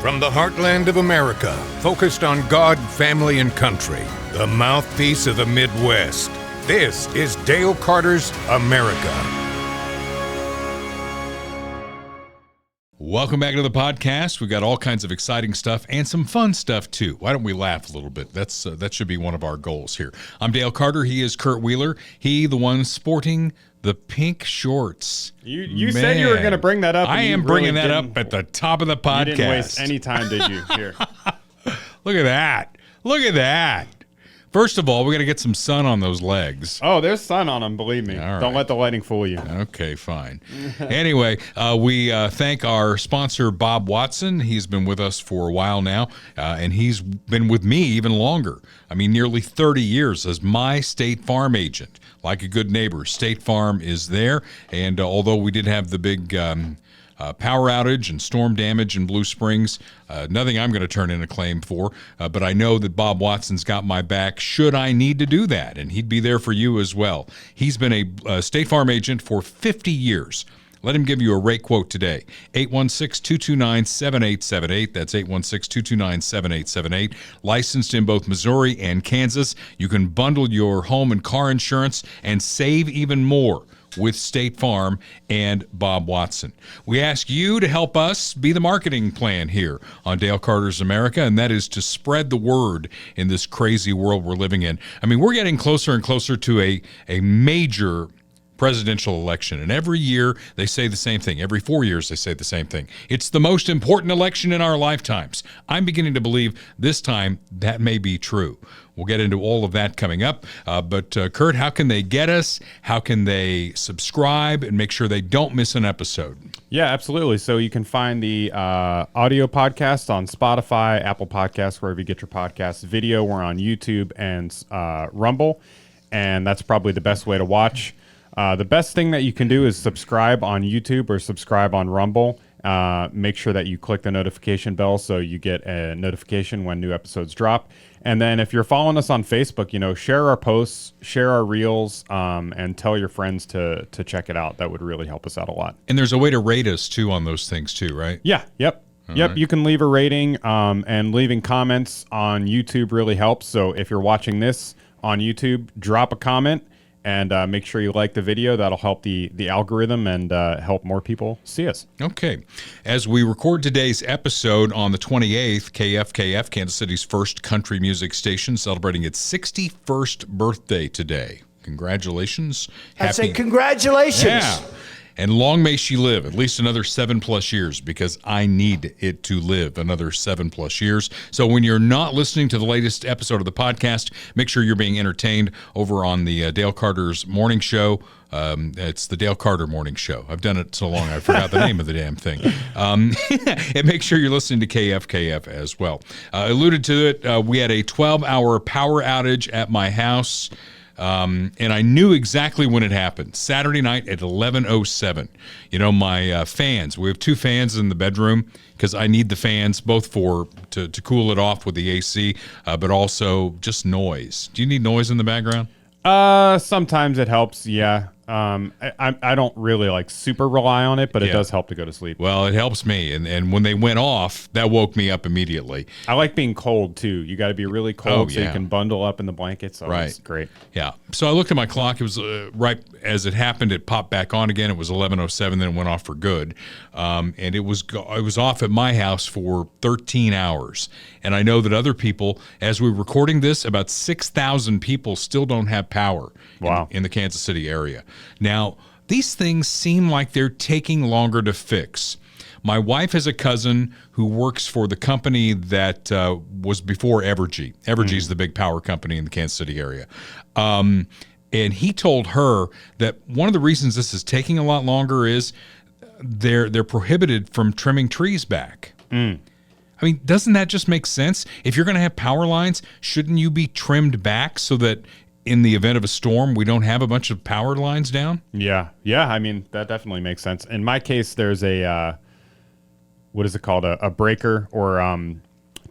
From the heartland of America, focused on God, family, and country, the mouthpiece of the Midwest. This is Dale Carter's America. Welcome back to the podcast. We've got all kinds of exciting stuff and some fun stuff, too. Why don't we laugh a little bit? That should be one of our goals here. I'm Dale Carter. He is Kurt Wheeler. He, the one sporting the pink shorts. You said you were going to bring that up. I am bringing that up at the top of the podcast. You didn't waste any time, did you? Here. Look at that. Look at that. First of all, we got to get some sun on those legs. Oh, there's sun on them, believe me. All right. Don't let the lighting fool you. Okay, fine. Anyway, we thank our sponsor, Bob Watson. He's been with us for a while now, and he's been with me even longer. I mean, nearly 30 years as my State Farm agent. Like a good neighbor, State Farm is there, and although we did have the big power outage and storm damage in Blue Springs, nothing I'm going to turn in a claim for, but I know that Bob Watson's got my back should I need to do that, and he'd be there for you as well. He's been a State Farm agent for 50 years. Let him give you a rate quote today. 816-229-7878. That's 816-229-7878. Licensed in both Missouri and Kansas. You can bundle your home and car insurance and save even more with State Farm and Bob Watson. We ask you to help us be the marketing plan here on Dale Carter's America, and that is to spread the word in this crazy world we're living in. I mean, we're getting closer and closer to a major presidential election, and every year they say the same thing. Every 4 years they say the same thing. It's the most important election in our lifetimes. I'm beginning to believe this time that may be true. We'll get into all of that coming up. But Kurt, how can they get us? How can they subscribe and make sure they don't miss an episode? Yeah, absolutely. So you can find the audio podcast on Spotify, Apple Podcasts, wherever you get your podcasts. Video, we're on YouTube and Rumble, and that's probably the best way to watch. The best thing that you can do is subscribe on YouTube or subscribe on Rumble. Make sure that you click the notification bell so you get a notification when new episodes drop. And then if you're following us on Facebook, share our posts, share our reels, and tell your friends to check it out. That would really help us out a lot. And there's a way to rate us, too, on those things, too, right? Yeah, yep. Right. You can leave a rating, and leaving comments on YouTube really helps. So if you're watching this on YouTube, drop a comment. And make sure you like the video. That'll help the algorithm and help more people see us. Okay. As we record today's episode on the 28th, KFKF, Kansas City's first country music station, celebrating its 61st birthday today. Congratulations. I say congratulations. Yeah. And long may she live at least another 7+ years, because I need it to live another 7+ years. So when you're not listening to the latest episode of the podcast, make sure you're being entertained over on the Dale Carter's morning show. It's the Dale Carter Morning Show. I've done it so long I forgot the name of the damn thing. And make sure you're listening to KFKF as well. Alluded to it, we had a 12-hour power outage at my house. And I knew exactly when it happened. Saturday night at 11:07. My fans. We have 2 fans in the bedroom because I need the fans both to cool it off with the AC, but also just noise. Do you need noise in the background? Sometimes it helps. Yeah. I don't really super rely on it, but it does help to go to sleep. Well, it helps me. And when they went off, that woke me up immediately. I like being cold too. You got to be really cold so you can bundle up in the blankets. So right. It's great. Yeah. So I looked at my clock. It was right as it happened. It popped back on again. It was 11:07. Then it went off for good. And it was off at my house for 13 hours. And I know that other people, as we're recording this, about 6,000 people still don't have power in the Kansas City area. Now, these things seem like they're taking longer to fix. My wife has a cousin who works for the company that was before Evergy. Evergy is the big power company in the Kansas City area. And he told her that one of the reasons this is taking a lot longer is they're prohibited from trimming trees back. I mean, doesn't that just make sense? If you're going to have power lines, shouldn't you be trimmed back so that in the event of a storm, we don't have a bunch of power lines down? Yeah. I mean, that definitely makes sense. In my case, there's a what is it called? A breaker or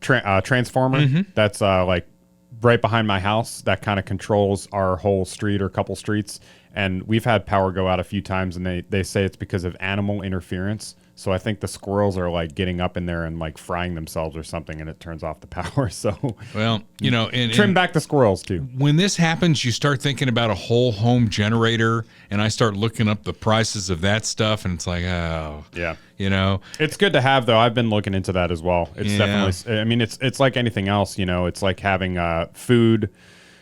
transformer that's right behind my house that kind of controls our whole street or couple streets. And we've had power go out a few times, and they say it's because of animal interference. So I think the squirrels are like getting up in there and like frying themselves or something, and it turns off the power. So Well, trim back the squirrels too. when this happens, you start thinking about a whole home generator, and I start looking up the prices of that stuff, and it's like, oh, Yeah. It's good to have, though. I've been looking into that as well. It's definitely, I mean, it's like anything else, it's like having food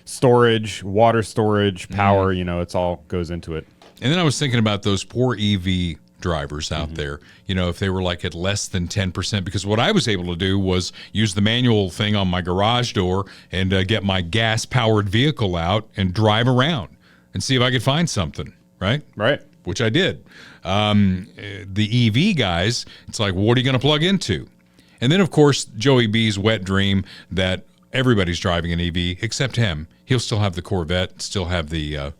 storage, water storage, power, it's all goes into it. And then I was thinking about those poor EV drivers out there, if they were like at less than 10%, because what I was able to do was use the manual thing on my garage door and get my gas powered vehicle out and drive around and see if I could find something. Right. Which I did. The EV guys, it's like, what are you going to plug into? And then, of course, Joey B's wet dream that everybody's driving an EV except him. He'll still have the Corvette, still have the,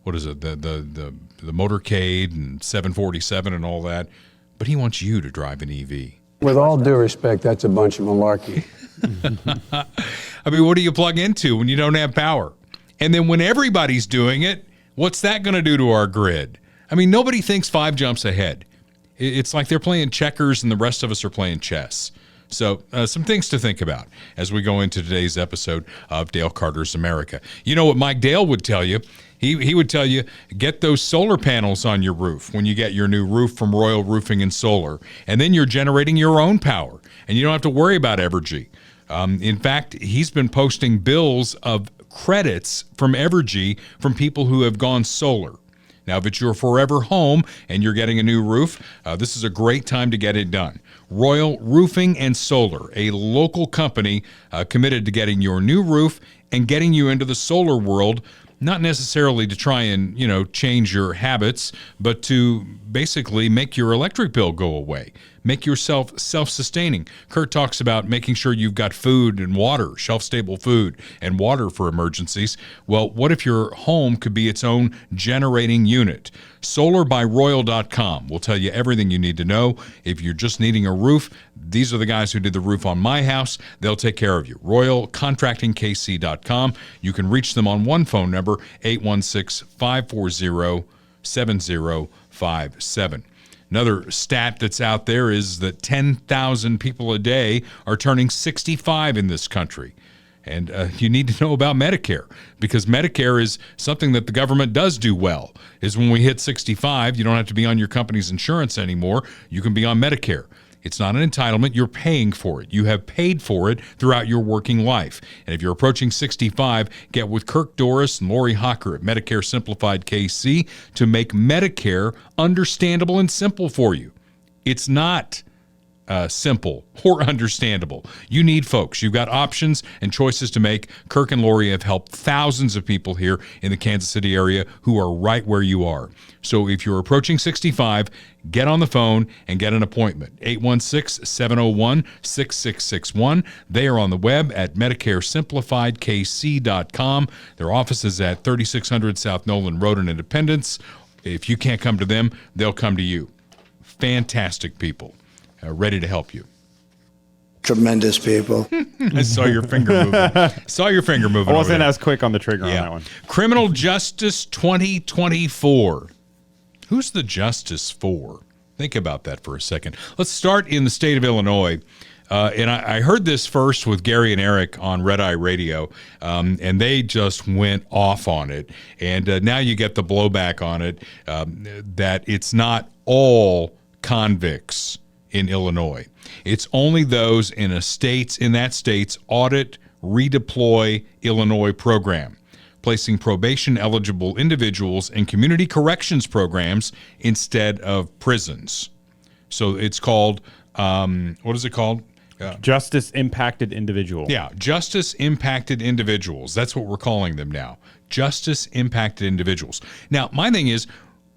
the motorcade and 747 and all that. But he wants you to drive an EV. With all due respect, that's a bunch of malarkey. I mean, what do you plug into when you don't have power? And then when everybody's doing it, what's that going to do to our grid? I mean, nobody thinks 5 jumps ahead. It's like they're playing checkers and the rest of us are playing chess. So some things to think about as we go into today's episode of Dale Carter's America. You know what Mike Dale would tell you? He would tell you, get those solar panels on your roof when you get your new roof from Royal Roofing and Solar. And then you're generating your own power. And you don't have to worry about Evergy. In fact, he's been posting bills of credits from Evergy from people who have gone solar. Now, if it's your forever home and you're getting a new roof, this is a great time to get it done. Royal Roofing and Solar, a local company committed to getting your new roof and getting you into the solar world, not necessarily to try and, change your habits, but to basically make your electric bill go away. Make yourself self-sustaining. Kurt talks about making sure you've got food and water, shelf-stable food and water for emergencies. Well, what if your home could be its own generating unit? SolarByRoyal.com will tell you everything you need to know. If you're just needing a roof, these are the guys who did the roof on my house. They'll take care of you. RoyalContractingKC.com. You can reach them on one phone number, 816-540-7057. Another stat that's out there is that 10,000 people a day are turning 65 in this country. And you need to know about Medicare, because Medicare is something that the government does do well, is when we hit 65, you don't have to be on your company's insurance anymore. You can be on Medicare. It's not an entitlement. You're paying for it. You have paid for it throughout your working life. And if you're approaching 65, get with Kirk Doris and Lori Hocker at Medicare Simplified KC to make Medicare understandable and simple for you. It's not simple or understandable. You need folks. You've got options and choices to make. Kirk and Lori have helped thousands of people here in the Kansas City area who are right where you are. So if you're approaching 65, get on the phone and get an appointment. 816-701-6661. They are on the web at MedicareSimplifiedKC.com. Their office is at 3600 South Nolan Road in Independence. If you can't come to them, they'll come to you. Fantastic people. Ready to help you. Tremendous people. I saw your finger moving. I wasn't as quick on the trigger on that one. Criminal Justice 2024. Who's the justice for? Think about that for a second. Let's start in the state of Illinois. And I heard this first with Gary and Eric on Red Eye Radio, and they just went off on it. And now you get the blowback on it, that it's not all convicts in Illinois. It's only those in that state's audit redeploy Illinois program, placing probation-eligible individuals in community corrections programs instead of prisons. So it's called, what is it called? Justice impacted individual. Yeah, justice impacted individuals. That's what we're calling them now. Justice impacted individuals. Now, my thing is,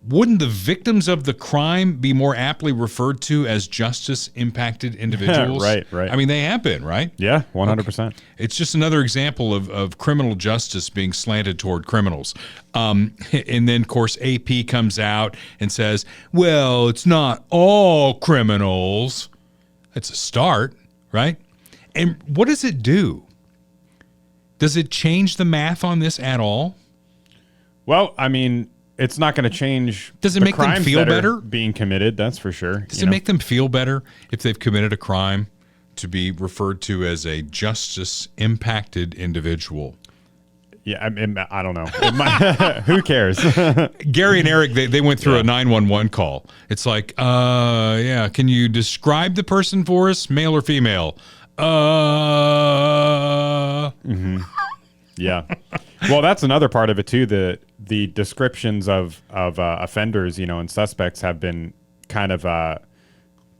wouldn't the victims of the crime be more aptly referred to as justice-impacted individuals? Right. I mean, they have been, right? Yeah, 100%. Okay. It's just another example of criminal justice being slanted toward criminals. And then, of course, AP comes out and says, well, it's not all criminals. It's a start, right? And what does it do? Does it change the math on this at all? Well, I mean, it's not going to change. Does it the make them crimes feel that are better? being committed? That's for sure. Does it make them feel better if they've committed a crime to be referred to as a justice impacted individual? Yeah, I don't know. Who cares? Gary and Eric, they went through a 911 call. It's like, yeah, can you describe the person for us, male or female? Yeah. Well, that's another part of it too. The descriptions of offenders, and suspects have been kind of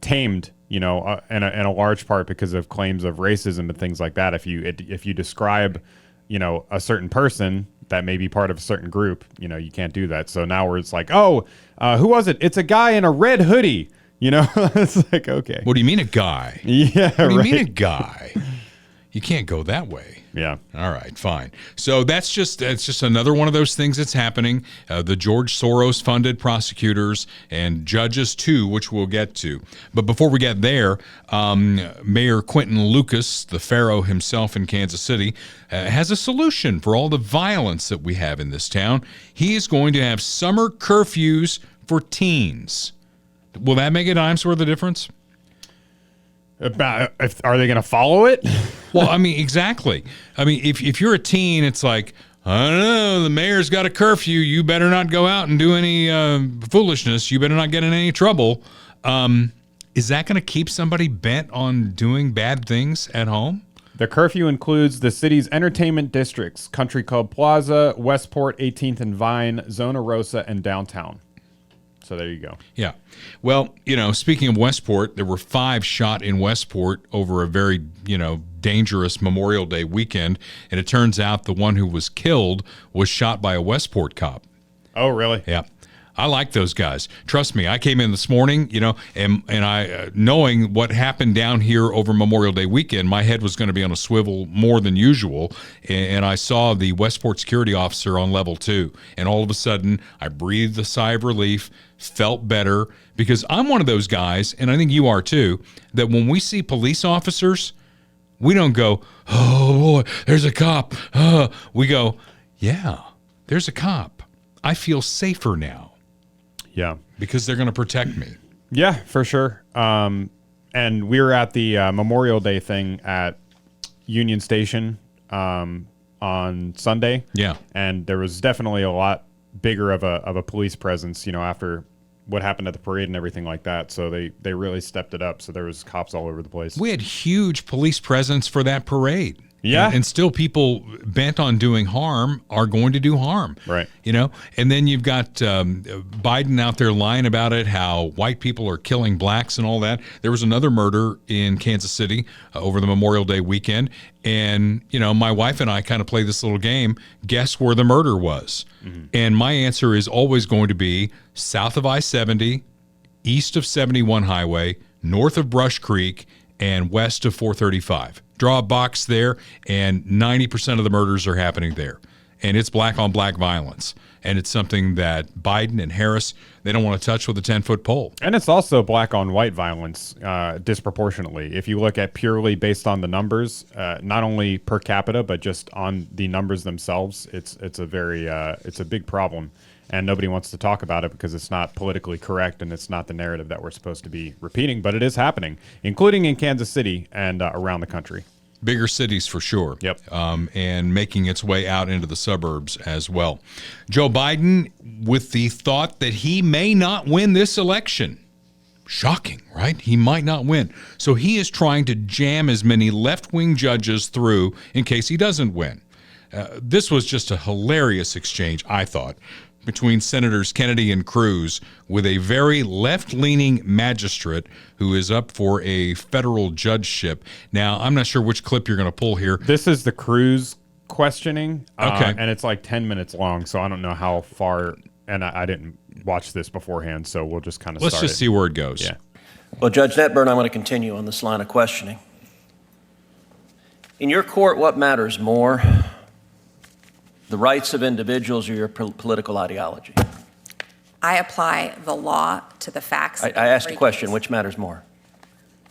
tamed, in a large part because of claims of racism and things like that. If you describe, a certain person that may be part of a certain group, you can't do that. So now it's like, who was it? It's a guy in a red hoodie. It's like, okay. What do you mean a guy? Yeah, What do you mean a guy? You can't go that way. Yeah. All right, fine. So that's just another one of those things that's happening. The George Soros funded prosecutors and judges too, which we'll get to. But before we get there, Mayor Quentin Lucas, the Pharaoh himself in Kansas City, has a solution for all the violence that we have in this town. He is going to have summer curfews for teens. Will that make a dime's worth of difference? Are they going to follow it? Well, I mean, exactly. I mean, if you're a teen, it's like, I don't know, the mayor's got a curfew. You better not go out and do any foolishness. You better not get in any trouble. Is that going to keep somebody bent on doing bad things at home? The curfew includes the city's entertainment districts, Country Club Plaza, Westport, 18th and Vine, Zona Rosa, and downtown. So there you go. Yeah. Well, speaking of Westport, there were 5 shot in Westport over a very, dangerous Memorial Day weekend. And it turns out the one who was killed was shot by a Westport cop. Oh, really? Yeah. I like those guys. Trust me, I came in this morning, and I, knowing what happened down here over Memorial Day weekend, my head was going to be on a swivel more than usual. And I saw the Westport security officer on level 2. And all of a sudden, I breathed a sigh of relief, felt better, because I'm one of those guys, and I think you are too, that when we see police officers, we don't go, oh boy, there's a cop. We go, yeah, there's a cop. I feel safer now. Yeah. Because they're going to protect me. Yeah, for sure. And we were at the Memorial Day thing at Union Station on Sunday. Yeah. And there was definitely a lot bigger of a police presence, after what happened at the parade and everything like that. So they really stepped it up. So there was cops all over the place. We had huge police presence for that parade. Yeah. And still people bent on doing harm are going to do harm. Right. And then you've got Biden out there lying about it, how white people are killing blacks and all that. There was another murder in Kansas City over the Memorial Day weekend. And, my wife and I kind of play this little game, guess where the murder was. Mm-hmm. And my answer is always going to be south of I-70, east of 71 Highway, north of Brush Creek, and west of 435. Draw a box there, and 90% of the murders are happening there. And it's black on black violence. And it's something that Biden and Harris, they don't want to touch with a 10-foot pole. And it's also black on white violence disproportionately. If you look at purely based on the numbers, not only per capita, but just on the numbers themselves, it's a big problem. And nobody wants to talk about it because it's not politically correct and it's not the narrative that we're supposed to be repeating. But it is happening, including in Kansas City and around the country. Bigger cities for sure. Yep. And making its way out into the suburbs as well. Joe Biden, with the thought that he may not win this election. Shocking, right? He might not win. So he is trying to jam as many left-wing judges through in case he doesn't win. This was just a hilarious exchange, I thought, between Senators Kennedy and Cruz with a very left-leaning magistrate who is up for a federal judgeship. Now, I'm not sure which clip you're going to pull here. This is the Cruz questioning. Okay. And it's like 10 minutes long, so I don't know how far, and I didn't watch this beforehand, so we'll just kind of start. Let's just see where it goes. Yeah. Well, Judge Netburn, I want to continue on this line of questioning. In your court, what matters more? The rights of individuals or your political ideology? I apply the law to the facts. I asked a question, which matters more?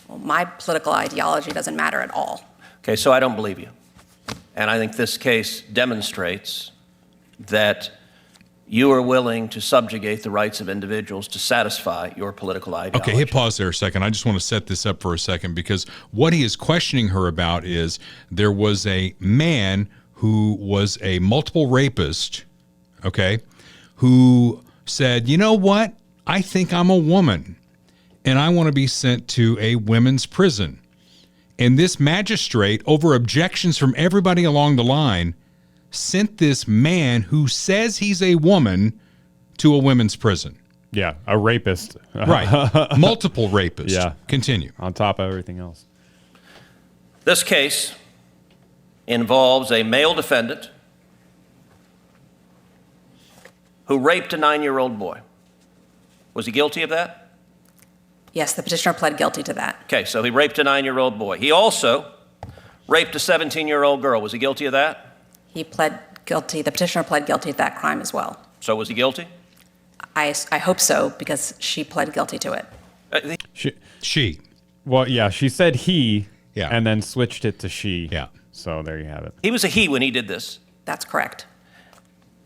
Well, my political ideology doesn't matter at all. Okay, so I don't believe you. And I think this case demonstrates that you are willing to subjugate the rights of individuals to satisfy your political ideology. Okay, hit pause there a second. I just want to set this up for a second, because what he is questioning her about is there was a man who was a multiple rapist, okay, who said, you know what? I think I'm a woman and I want to be sent to a women's prison. And this magistrate, over objections from everybody along the line, sent this man who says he's a woman to a women's prison. Yeah, a rapist. Right. Multiple rapists. Yeah. Continue. On top of everything else. This case involves a male defendant who raped a 9-year-old boy. Was he guilty of that? Yes, the petitioner pled guilty to that. Okay, so he raped a 9-year-old boy. He also raped a 17-year-old girl. Was he guilty of that? He pled guilty, the petitioner pled guilty to that crime as well. So was he guilty? I hope so, because she pled guilty to it. She. Well, yeah, she said he, Yeah. and then switched it to she. Yeah. So there you have it. He was a he when he did this. That's correct.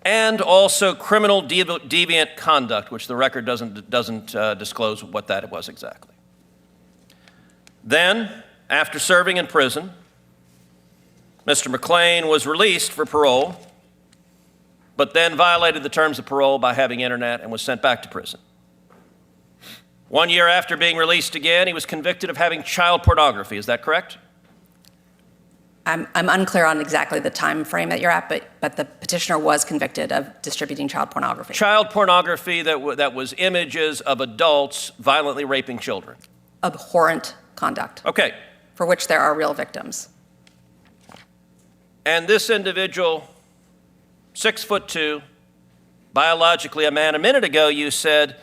And also criminal deviant conduct, which the record doesn't disclose what that was exactly. Then, after serving in prison, Mr. McLean was released for parole, but then violated the terms of parole by having internet and was sent back to prison. 1 year after being released again, he was convicted of having child pornography. Is that correct? I'm unclear on exactly the time frame that you're at, but the petitioner was convicted of distributing child pornography. Child pornography that was images of adults violently raping children. Abhorrent conduct. Okay. For which there are real victims. And this individual, 6'2", biologically a man. A minute ago you said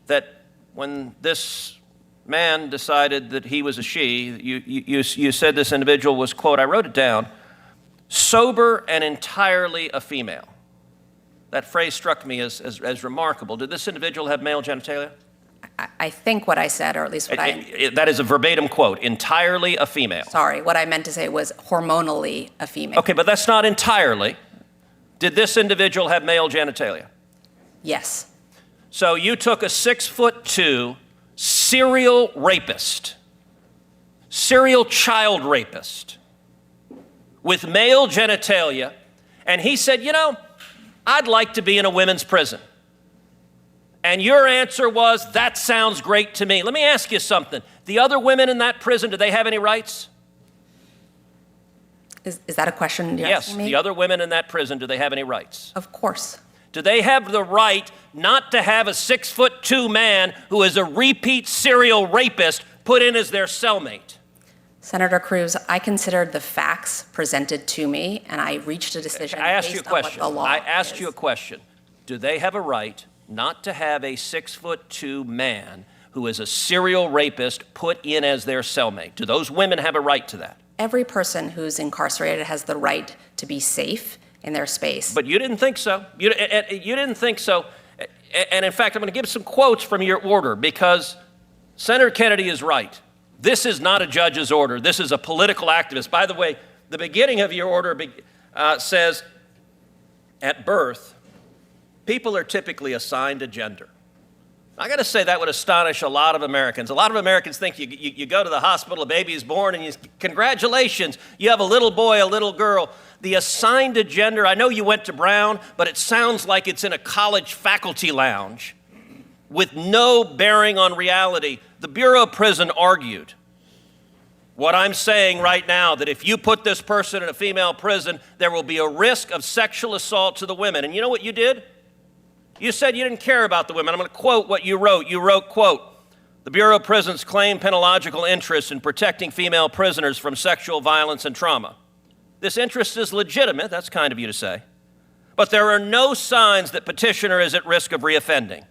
that when this man decided that he was a she, you said this individual was, quote, I wrote it down, sober and entirely a female. That phrase struck me as remarkable. Did this individual have male genitalia? I think what I said, or at least what that is a verbatim quote, entirely a female. Sorry, what I meant to say was hormonally a female. Okay, but that's not entirely. Did this individual have male genitalia? Yes. So you took a 6'2" serial rapist, serial child rapist with male genitalia, and he said, you know, I'd like to be in a women's prison. And your answer was, that sounds great to me. Let me ask you something. The other women in that prison, do they have any rights? Is that a question you're asking me? Yes, the other women in that prison, do they have any rights? Of course. Do they have the right not to have a 6'2" man who is a repeat serial rapist put in as their cellmate? Senator Cruz, I considered the facts presented to me, and I reached a decision I asked you a based on what question. the law I asked is. you a question. Do they have a right not to have a 6'2" man who is a serial rapist put in as their cellmate? Do those women have a right to that? Every person who's incarcerated has the right to be safe in their space. But you didn't think so. You didn't think so. And in fact, I'm going to give some quotes from your order because Senator Kennedy is right. This is not a judge's order. This is a political activist. By the way, the beginning of your order says, at birth, people are typically assigned a gender. I got to say that would astonish a lot of Americans. A lot of Americans think you go to the hospital, a baby is born, and congratulations, you have a little boy, a little girl. The assigned a gender, I know you went to Brown, but it sounds like it's in a college faculty lounge with no bearing on reality. The Bureau of Prison argued what I'm saying right now, that if you put this person in a female prison, there will be a risk of sexual assault to the women. And you know what you did? You said you didn't care about the women. I'm going to quote what you wrote. You wrote, quote, the Bureau of Prisons claim penological interest in protecting female prisoners from sexual violence and trauma. This interest is legitimate, that's kind of you to say, but there are no signs that petitioner is at risk of reoffending.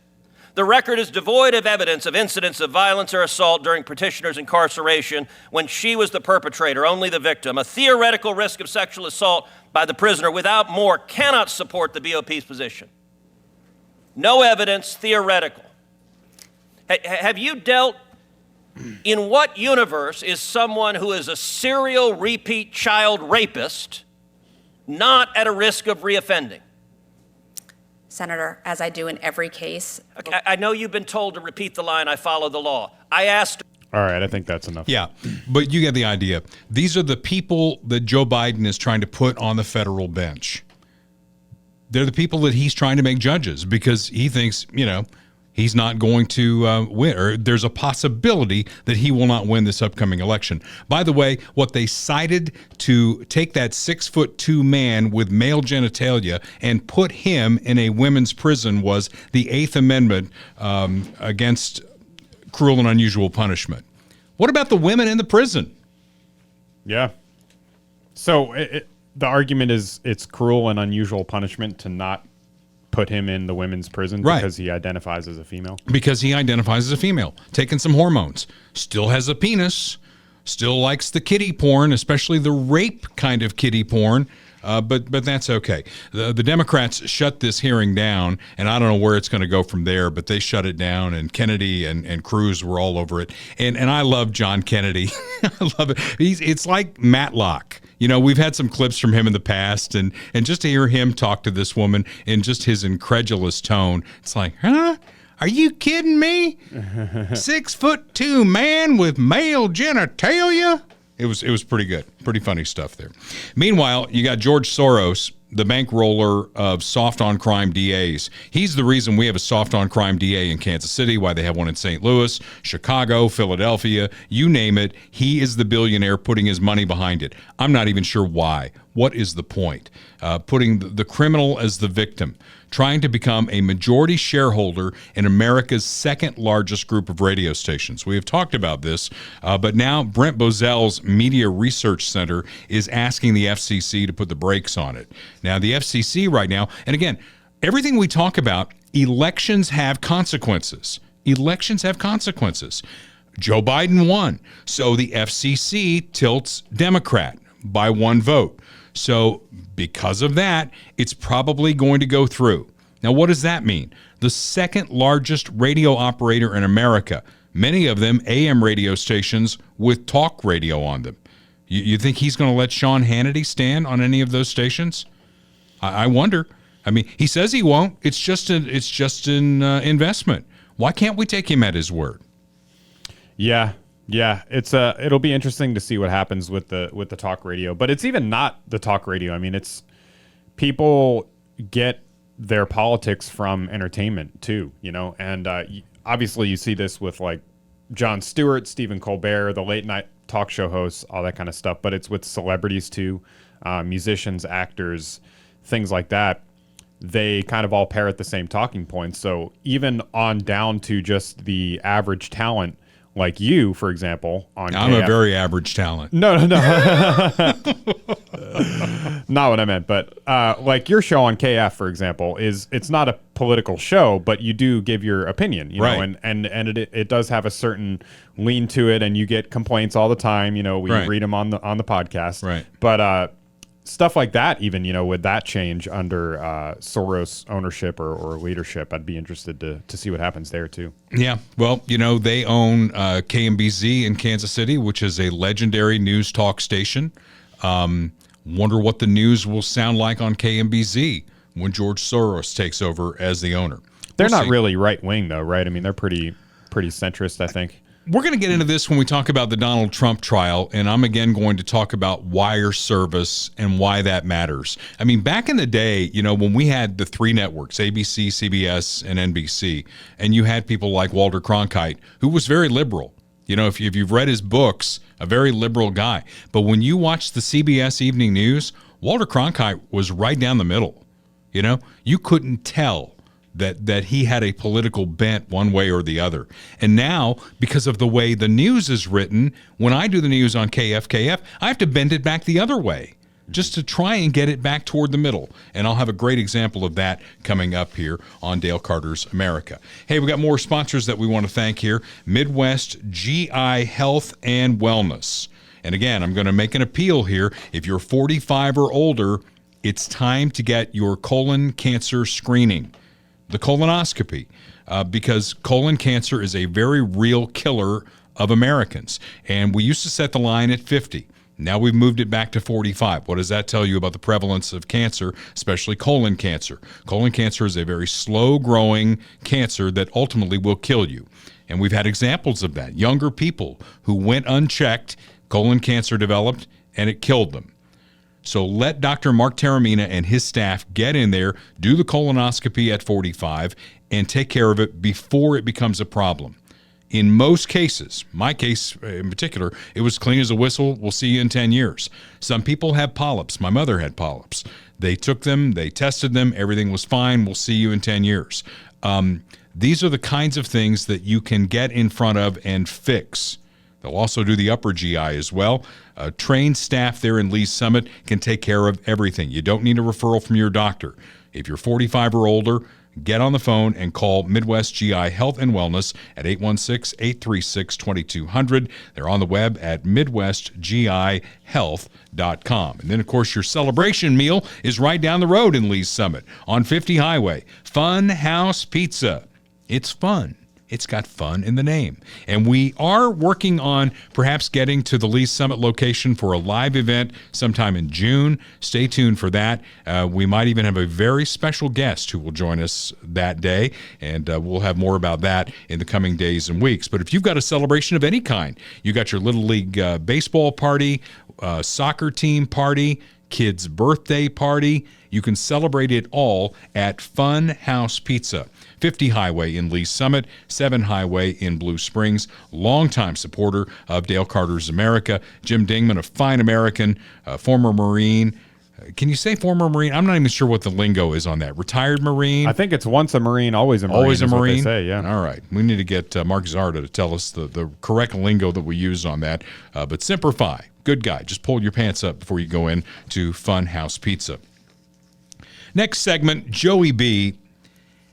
The record is devoid of evidence of incidents of violence or assault during petitioner's incarceration when she was the perpetrator, only the victim. A theoretical risk of sexual assault by the prisoner without more cannot support the BOP's position. No evidence, theoretical. Have you dealt, in what universe is someone who is a serial repeat child rapist not at a risk of reoffending? Senator, as I do in every case. Okay, I know you've been told to repeat the line, I follow the law. I asked. All right, I think that's enough. Yeah, but you get the idea. These are the people that Joe Biden is trying to put on the federal bench. They're the people that he's trying to make judges because he thinks, he's not going to win, or there's a possibility that he will not win this upcoming election. By the way, what they cited to take that 6'2" man with male genitalia and put him in a women's prison was the Eighth Amendment against cruel and unusual punishment. What about the women in the prison? Yeah. So the argument is it's cruel and unusual punishment to not put him in the women's prison because he identifies as a female? Because he identifies as a female, taking some hormones, still has a penis, still likes the kiddie porn, especially the rape kind of kiddie porn. But that's okay. The Democrats shut this hearing down, and I don't know where it's going to go from there, but they shut it down, and Kennedy and Cruz were all over it. And I love John Kennedy. I love it. It's like Matlock. We've had some clips from him in the past, and just to hear him talk to this woman in just his incredulous tone, it's like, huh? Are you kidding me? 6'2" man with male genitalia? It was pretty good. Pretty funny stuff there. Meanwhile, you got George Soros, the bankroller of soft-on-crime DAs. He's the reason we have a soft-on-crime DA in Kansas City, why they have one in St. Louis, Chicago, Philadelphia, you name it. He is the billionaire putting his money behind it. I'm not even sure why. What is the point? Putting the criminal as the victim, trying to become a majority shareholder in America's second largest group of radio stations. We have talked about this, but now Brent Bozell's Media Research Center is asking the FCC to put the brakes on it. Now, the FCC right now, and again, everything we talk about, elections have consequences. Elections have consequences. Joe Biden won, so the FCC tilts Democrat by one vote. So because of that, it's probably going to go through. Now, what does that mean? The second largest radio operator in America, many of them AM radio stations with talk radio on them. You think he's going to let Sean Hannity stand on any of those stations? I wonder. I mean, he says he won't. It's just an investment. Why can't we take him at his word? Yeah, it'll be interesting to see what happens with the talk radio. But it's even not the talk radio. I mean, it's people get their politics from entertainment too, and obviously you see this with like Jon Stewart, Stephen Colbert, the late night talk show hosts, all that kind of stuff. But it's with celebrities too, musicians, actors, things like that. They kind of all parrot the same talking points. So even on down to just the average talent, like you, for example, on I'm a very average talent. No. Not what I meant, but like your show on KF, for example, it's not a political show, but you do give your opinion, right. And it does have a certain lean to it, and you get complaints all the time. We right. read them on the podcast, right? But stuff like that, even would that change under Soros ownership or leadership? I'd be interested to see what happens there too. Yeah, well, they own KMBZ in Kansas City, which is a legendary news talk station. Wonder what the news will sound like on KMBZ when George Soros takes over as the owner. They're not really right wing though, right? I mean, they're pretty centrist, I think. We're going to get into this when we talk about the Donald Trump trial, and I'm again going to talk about wire service and why that matters. I mean, back in the day, when we had the three networks, ABC, CBS, and NBC, and you had people like Walter Cronkite, who was very liberal. If you've read his books, a very liberal guy. But when you watch the CBS Evening News, Walter Cronkite was right down the middle. You couldn't tell that he had a political bent one way or the other. And now, because of the way the news is written, when I do the news on KFKF, I have to bend it back the other way just to try and get it back toward the middle. And I'll have a great example of that coming up here on Dale Carter's America. Hey, we got more sponsors that we want to thank here. Midwest GI Health and Wellness. And again, I'm going to make an appeal here. If you're 45 or older, it's time to get your colon cancer screening, the colonoscopy, because colon cancer is a very real killer of Americans. And we used to set the line at 50. Now we've moved it back to 45. What does that tell you about the prevalence of cancer, especially colon cancer? Colon cancer is a very slow-growing cancer that ultimately will kill you. And we've had examples of that. Younger people who went unchecked, colon cancer developed, and it killed them. So let Dr. Mark Taramina and his staff get in there, do the colonoscopy at 45, and take care of it before it becomes a problem. In most cases, my case in particular, it was clean as a whistle. We'll see you in 10 years. Some people have polyps. My mother had polyps. They took them, they tested them, everything was fine. We'll see you in 10 years. These are the kinds of things that you can get in front of and fix. They'll also do the upper GI as well. Trained staff there in Lee's Summit can take care of everything. You don't need a referral from your doctor. If you're 45 or older, get on the phone and call Midwest GI Health and Wellness at 816-836-2200. They're on the web at midwestgihealth.com. And then, of course, your celebration meal is right down the road in Lee's Summit on 50 Highway. Fun House Pizza. It's fun. It's got fun in the name. And we are working on perhaps getting to the Lee's Summit location for a live event sometime in June. Stay tuned for that. We might even have a very special guest who will join us that day, and we'll have more about that in the coming days and weeks. But if you've got a celebration of any kind, you got your Little League baseball party, soccer team party, kids' birthday party, you can celebrate it all at Fun House Pizza. 50 Highway in Lee's Summit, 7 Highway in Blue Springs. Longtime supporter of Dale Carter's America. Jim Dingman, a fine American, former Marine. Can you say former Marine? I'm not even sure what the lingo is on that. Retired Marine? I think it's once a Marine, always a Marine. Always a Marine? What they say, yeah. All right. We need to get Mark Zarda to tell us the correct lingo that we use on that. But Semper Fi, good guy. Just pull your pants up before you go in to Fun House Pizza. Next segment, Joey B.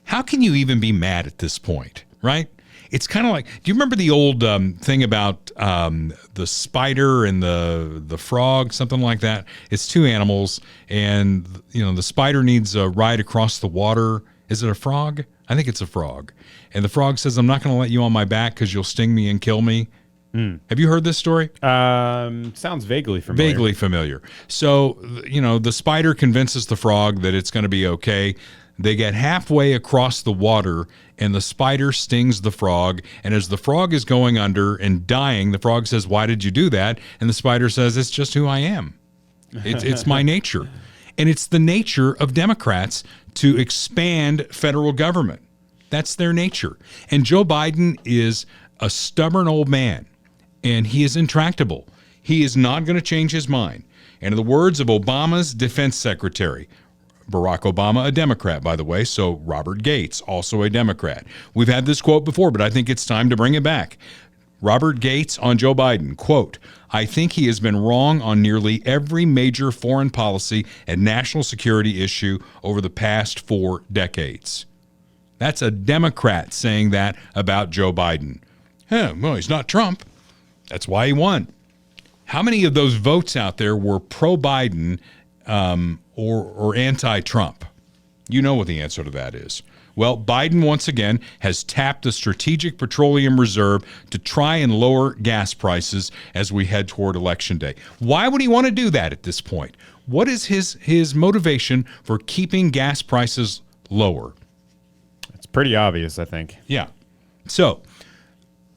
How can you even be mad at this point, right? It's kind of like, do you remember the old thing about the spider and the frog, something like that? It's two animals, and the spider needs a ride across the water. Is it a frog? I think it's a frog. And the frog says, I'm not going to let you on my back because you'll sting me and kill me. Have you heard this story? Sounds vaguely familiar. Vaguely familiar. So, the spider convinces the frog that it's going to be okay. They get halfway across the water, and the spider stings the frog. And as the frog is going under and dying, the frog says, why did you do that? And the spider says, it's just who I am. It's my nature. And it's the nature of Democrats to expand federal government. That's their nature. And Joe Biden is a stubborn old man, and he is intractable. He is not going to change his mind. And in the words of Obama's defense secretary, Barack Obama, a Democrat, by the way, so Robert Gates, also a Democrat. We've had this quote before, but I think it's time to bring it back. Robert Gates on Joe Biden, quote, I think he has been wrong on nearly every major foreign policy and national security issue over the past 4 decades. That's a Democrat saying that about Joe Biden. Well, he's not Trump. That's why he won. How many of those votes out there were pro-Biden or anti-Trump? You know what the answer to that is. Well, Biden once again has tapped the Strategic Petroleum Reserve to try and lower gas prices as we head toward Election Day. Why would he want to do that at this point? What is his motivation for keeping gas prices lower? It's pretty obvious, I think. Yeah. So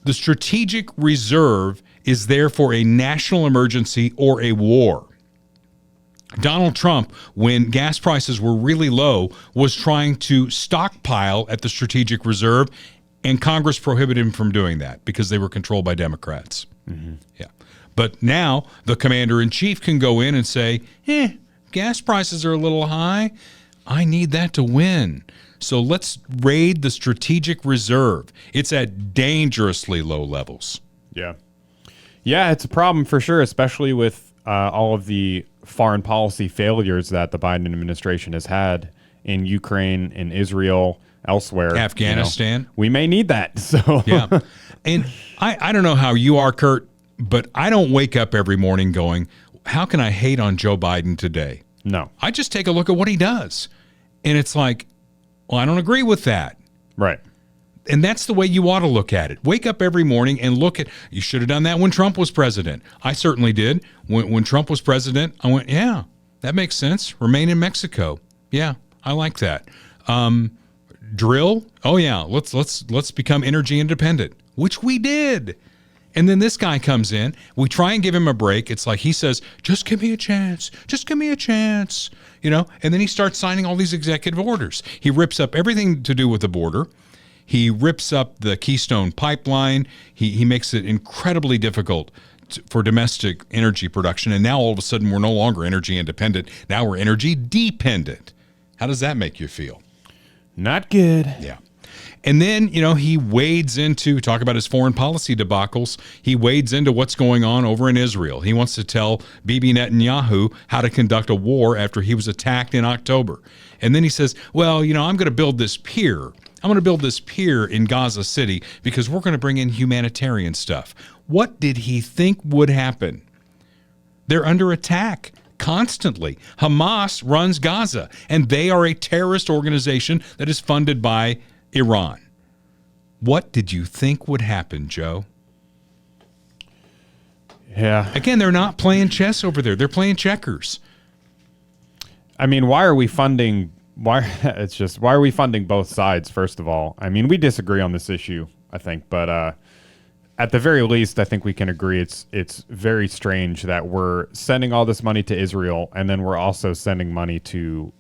the Strategic Reserve is there for a national emergency or a war. Donald Trump, when gas prices were really low, was trying to stockpile at the Strategic Reserve, and Congress prohibited him from doing that because they were controlled by Democrats. Mm-hmm. Yeah. But now the commander-in-chief can go in and say, gas prices are a little high. I need that to win. So let's raid the Strategic Reserve. It's at dangerously low levels. Yeah. Yeah, it's a problem for sure, especially with all of the foreign policy failures that the Biden administration has had in Ukraine, in Israel, elsewhere. Afghanistan. We may need that. So yeah. And I don't know how you are, Kurt, but I don't wake up every morning going, how can I hate on Joe Biden today? No. I just take a look at what he does. And it's like, well, I don't agree with that. Right. And that's the way you ought to look at it. Wake up every morning and look at, you should have done that when Trump was president. I certainly did. When Trump was president, I went, yeah, that makes sense. Remain in Mexico. Yeah, I like that. Drill. Oh yeah, let's become energy independent, which we did. And then this guy comes in. We try and give him a break. It's like he says, just give me a chance. Just give me a chance. And then he starts signing all these executive orders. He rips up everything to do with the border. He rips up the Keystone Pipeline. He makes it incredibly difficult for domestic energy production. And now all of a sudden we're no longer energy independent. Now we're energy dependent. How does that make you feel? Not good. Yeah. And then, he wades into, talk about his foreign policy debacles, he wades into what's going on over in Israel. He wants to tell Bibi Netanyahu how to conduct a war after he was attacked in October. And then he says, well, I'm going to build this pier. I'm going to build this pier in Gaza City because we're going to bring in humanitarian stuff. What did he think would happen? They're under attack constantly. Hamas runs Gaza, and they are a terrorist organization that is funded by Iran. What did you think would happen, Joe? Yeah. Again, they're not playing chess over there. They're playing checkers. I mean, why are we funding both sides, first of all? I mean, we disagree on this issue, I think, but at the very least, I think we can agree it's very strange that we're sending all this money to Israel and then we're also sending money to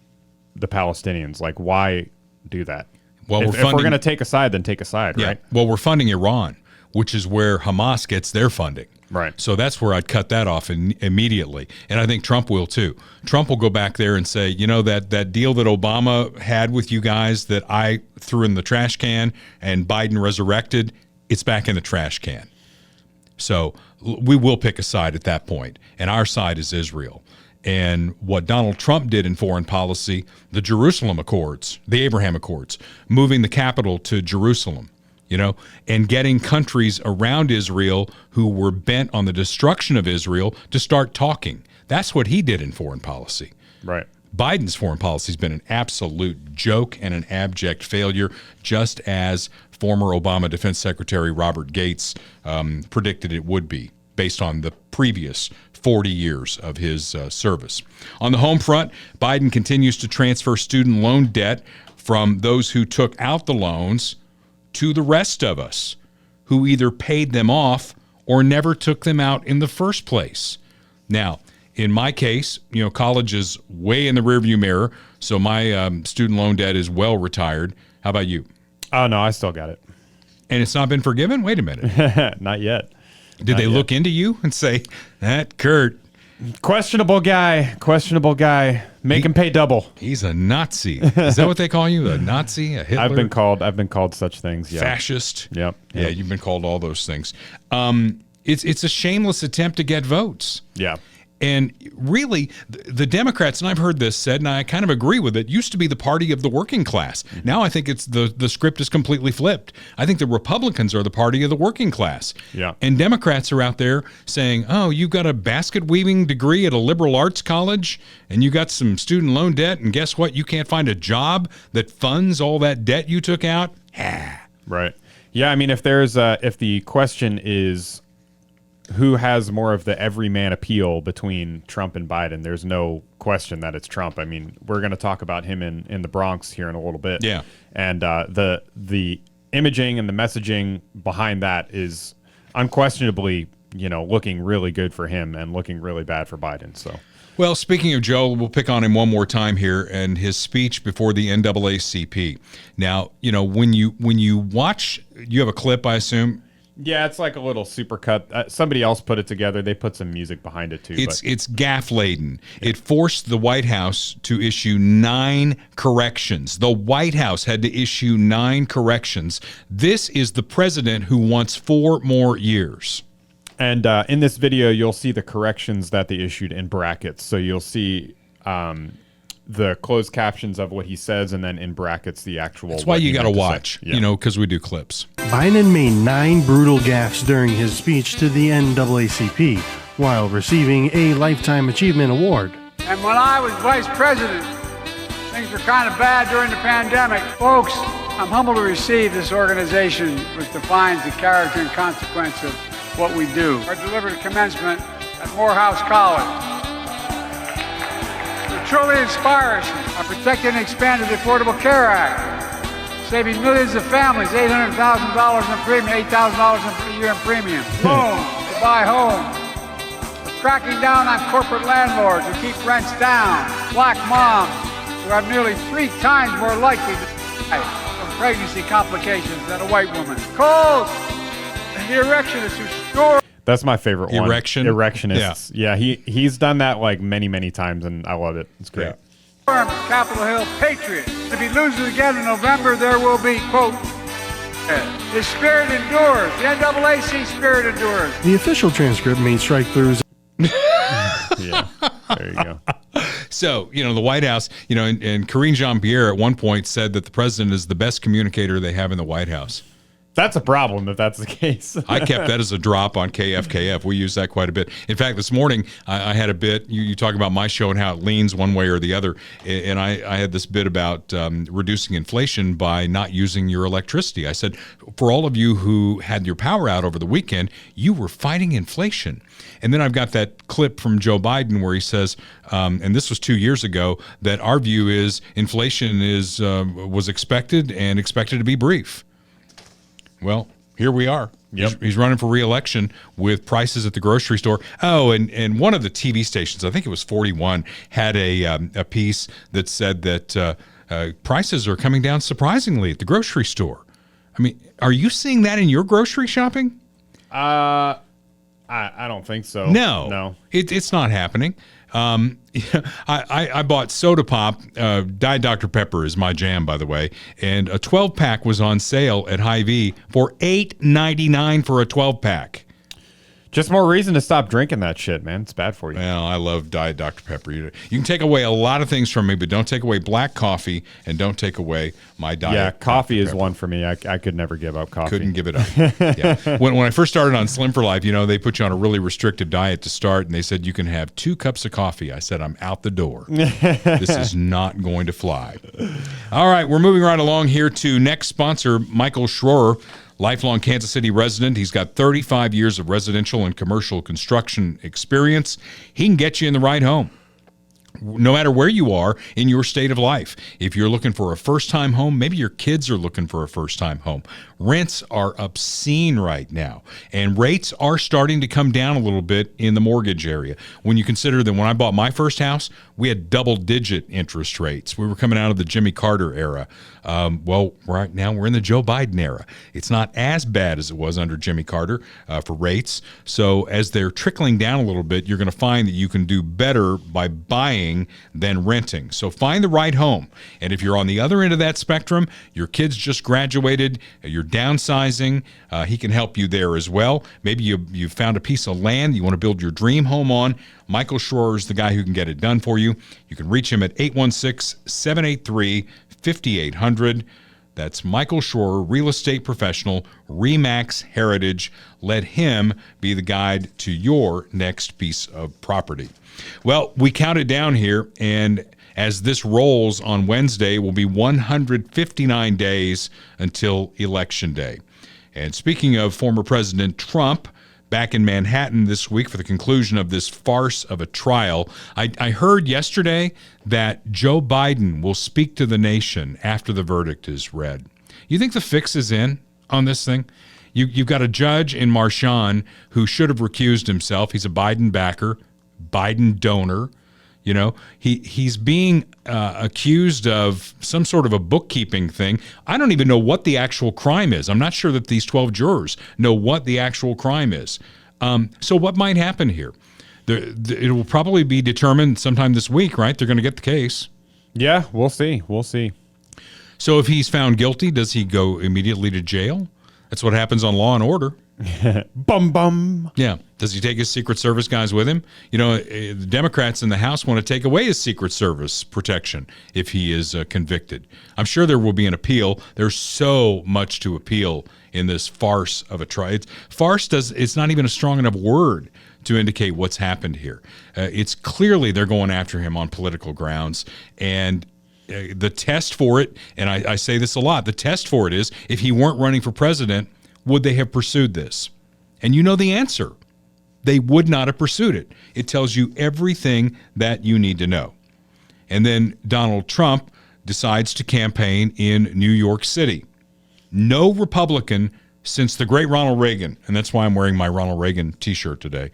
the Palestinians. Like, why do that? Well, if we're going to take a side, then take a side, yeah. Right? Well, we're funding Iran, which is where Hamas gets their funding. Right. So that's where I'd cut that off immediately. And I think Trump will too. Trump will go back there and say, that deal that Obama had with you guys that I threw in the trash can and Biden resurrected, it's back in the trash can. So we will pick a side at that point. And our side is Israel. And what Donald Trump did in foreign policy, the Jerusalem Accords, the Abraham Accords, moving the capital to Jerusalem, and getting countries around Israel who were bent on the destruction of Israel to start talking. That's what he did in foreign policy. Right. Biden's foreign policy has been an absolute joke and an abject failure, just as former Obama Defense Secretary Robert Gates predicted it would be, based on the previous 40 years of his service. On the home front, Biden continues to transfer student loan debt from those who took out the loans to the rest of us, who either paid them off or never took them out in the first place. Now, in my case, college is way in the rearview mirror, so my student loan debt is well retired. How about you? Oh, no, I still got it. And it's not been forgiven? Wait a minute. Not yet. Did they look into you and say, that Kurt? Questionable guy. Make him pay double. He's a Nazi. Is that what they call you? A Nazi? A Hitler? I've been called such things. Yeah. Fascist? Yep. Yeah, you've been called all those things. It's a shameless attempt to get votes. Yeah. And really, the Democrats, and I've heard this said, and I kind of agree with it, used to be the party of the working class. Mm-hmm. Now I think it's the script is completely flipped. I think the Republicans are the party of the working class. Yeah. And Democrats are out there saying, oh, you've got a basket weaving degree at a liberal arts college, and you got some student loan debt, and guess what? You can't find a job that funds all that debt you took out? Right. Yeah, I mean, if the question is who has more of the everyman appeal between Trump and Biden, there's no question that it's Trump. I mean, we're going to talk about him in the Bronx here in a little bit. Yeah. And the imaging and the messaging behind that is unquestionably, looking really good for him and looking really bad for Biden. So, well, speaking of Joe, we'll pick on him one more time here and his speech before the NAACP. Now, when you watch, you have a clip, I assume. Yeah, it's like a little supercut. Somebody else put it together. They put some music behind it too. It's gaffe laden. Yeah. It forced the White House to issue 9 corrections. The White House had to issue 9 corrections. This is the president who wants 4 more years. And in this video, you'll see the corrections that they issued in brackets. So you'll see the closed captions of what he says, and then in brackets the actual. That's why you got to watch, because we do clips. Biden made 9 brutal gaffes during his speech to the NAACP while receiving a Lifetime Achievement Award. And when I was vice president, things were kind of bad during the pandemic. Folks, I'm humbled to receive this organization which defines the character and consequence of what we do. I delivered a commencement at Morehouse College. It truly inspires. I protected and expanded the Affordable Care Act, saving millions of families $800,000 in premium, $8,000 a year in premium. Loans to buy homes. Cracking down on corporate landlords who keep rents down. Black moms who are nearly 3 times more likely to die from pregnancy complications than a white woman. Cold. The erectionists who snore. That's my favorite one. Erectionists. Yeah. He's done that like many times, and I love it. It's great. Yeah. Capitol Hill patriots. To be losing again in November, there will be, quote, the spirit endures. The NAACP spirit endures. The official transcript made strike-throughs. Yeah, there you go. So, the White House, and Karine Jean-Pierre at one point said that the president is the best communicator they have in the White House. That's a problem if that's the case. I kept that as a drop on KFKF. We use that quite a bit. In fact, this morning I had a bit, you talk about my show and how it leans one way or the other, and I had this bit about reducing inflation by not using your electricity. I said, for all of you who had your power out over the weekend, you were fighting inflation. And then I've got that clip from Joe Biden where he says, and this was 2 years ago, that our view is inflation was expected and expected to be brief. Well, here we are. Yep. He's running for re-election with prices at the grocery store. Oh, and one of the TV stations, I think it was 41, had a piece that said that prices are coming down surprisingly at the grocery store. I mean, are you seeing that in your grocery shopping? I don't think so. No. It's not happening. I bought soda pop. Diet Dr. Pepper is my jam, by the way. And a 12-pack was on sale at Hy-Vee for $8.99 for a 12-pack. Just more reason to stop drinking that shit, man. It's bad for you. Well, I love Diet Dr. Pepper. You can take away a lot of things from me, but don't take away black coffee and don't take away my diet. Yeah, coffee is one for me. I could never give up coffee. Couldn't give it up. Yeah. When I first started on Slim for Life, they put you on a really restrictive diet to start, and they said you can have 2 cups of coffee. I said, I'm out the door. This is not going to fly. All right, we're moving right along here to next sponsor, Michael Schroer. Lifelong Kansas City resident. He's got 35 years of residential and commercial construction experience. He can get you in the right home, no matter where you are in your state of life. If you're looking for a first-time home, maybe your kids are looking for a first-time home. Rents are obscene right now, and rates are starting to come down a little bit in the mortgage area. When you consider that when I bought my first house, we had double-digit interest rates. We were coming out of the Jimmy Carter era. Well, right now we're in the Joe Biden era. It's not as bad as it was under Jimmy Carter for rates. So as they're trickling down a little bit, you're going to find that you can do better by buying than renting. So find the right home. And if you're on the other end of that spectrum, your kids just graduated, you're downsizing, he can help you there as well. Maybe you found a piece of land you want to build your dream home on. Michael Schroer is the guy who can get it done for you. You can reach him at 816-783-5800. That's Michael Schroer, real estate professional, RE/MAX Heritage. Let him be the guide to your next piece of property. Well, we counted down here, and as this rolls on Wednesday, will be 159 days until Election Day. And speaking of former President Trump, back in Manhattan this week for the conclusion of this farce of a trial, I heard yesterday that Joe Biden will speak to the nation after the verdict is read. You think the fix is in on this thing? You've got a judge in Marchand who should have recused himself. He's a Biden backer, Biden donor. He's being accused of some sort of a bookkeeping thing. I don't even know what the actual crime is. I'm not sure that these 12 jurors know what the actual crime is. So what might happen here? It will probably be determined sometime this week, right? They're going to get the case. Yeah, we'll see. So if he's found guilty, does he go immediately to jail? That's what happens on Law and Order. Bum. Yeah. Does he take his Secret Service guys with him? The Democrats in the House want to take away his Secret Service protection if he is convicted. I'm sure there will be an appeal. There's so much to appeal in this farce of a trial. It's not even a strong enough word to indicate what's happened here. It's clearly they're going after him on political grounds, and the test for it, and I say this a lot, the test for it is, if he weren't running for president, would they have pursued this? And you know the answer. They would not have pursued it. It tells you everything that you need to know. And then Donald Trump decides to campaign in New York City. No Republican since the great Ronald Reagan, and that's why I'm wearing my Ronald Reagan t-shirt today,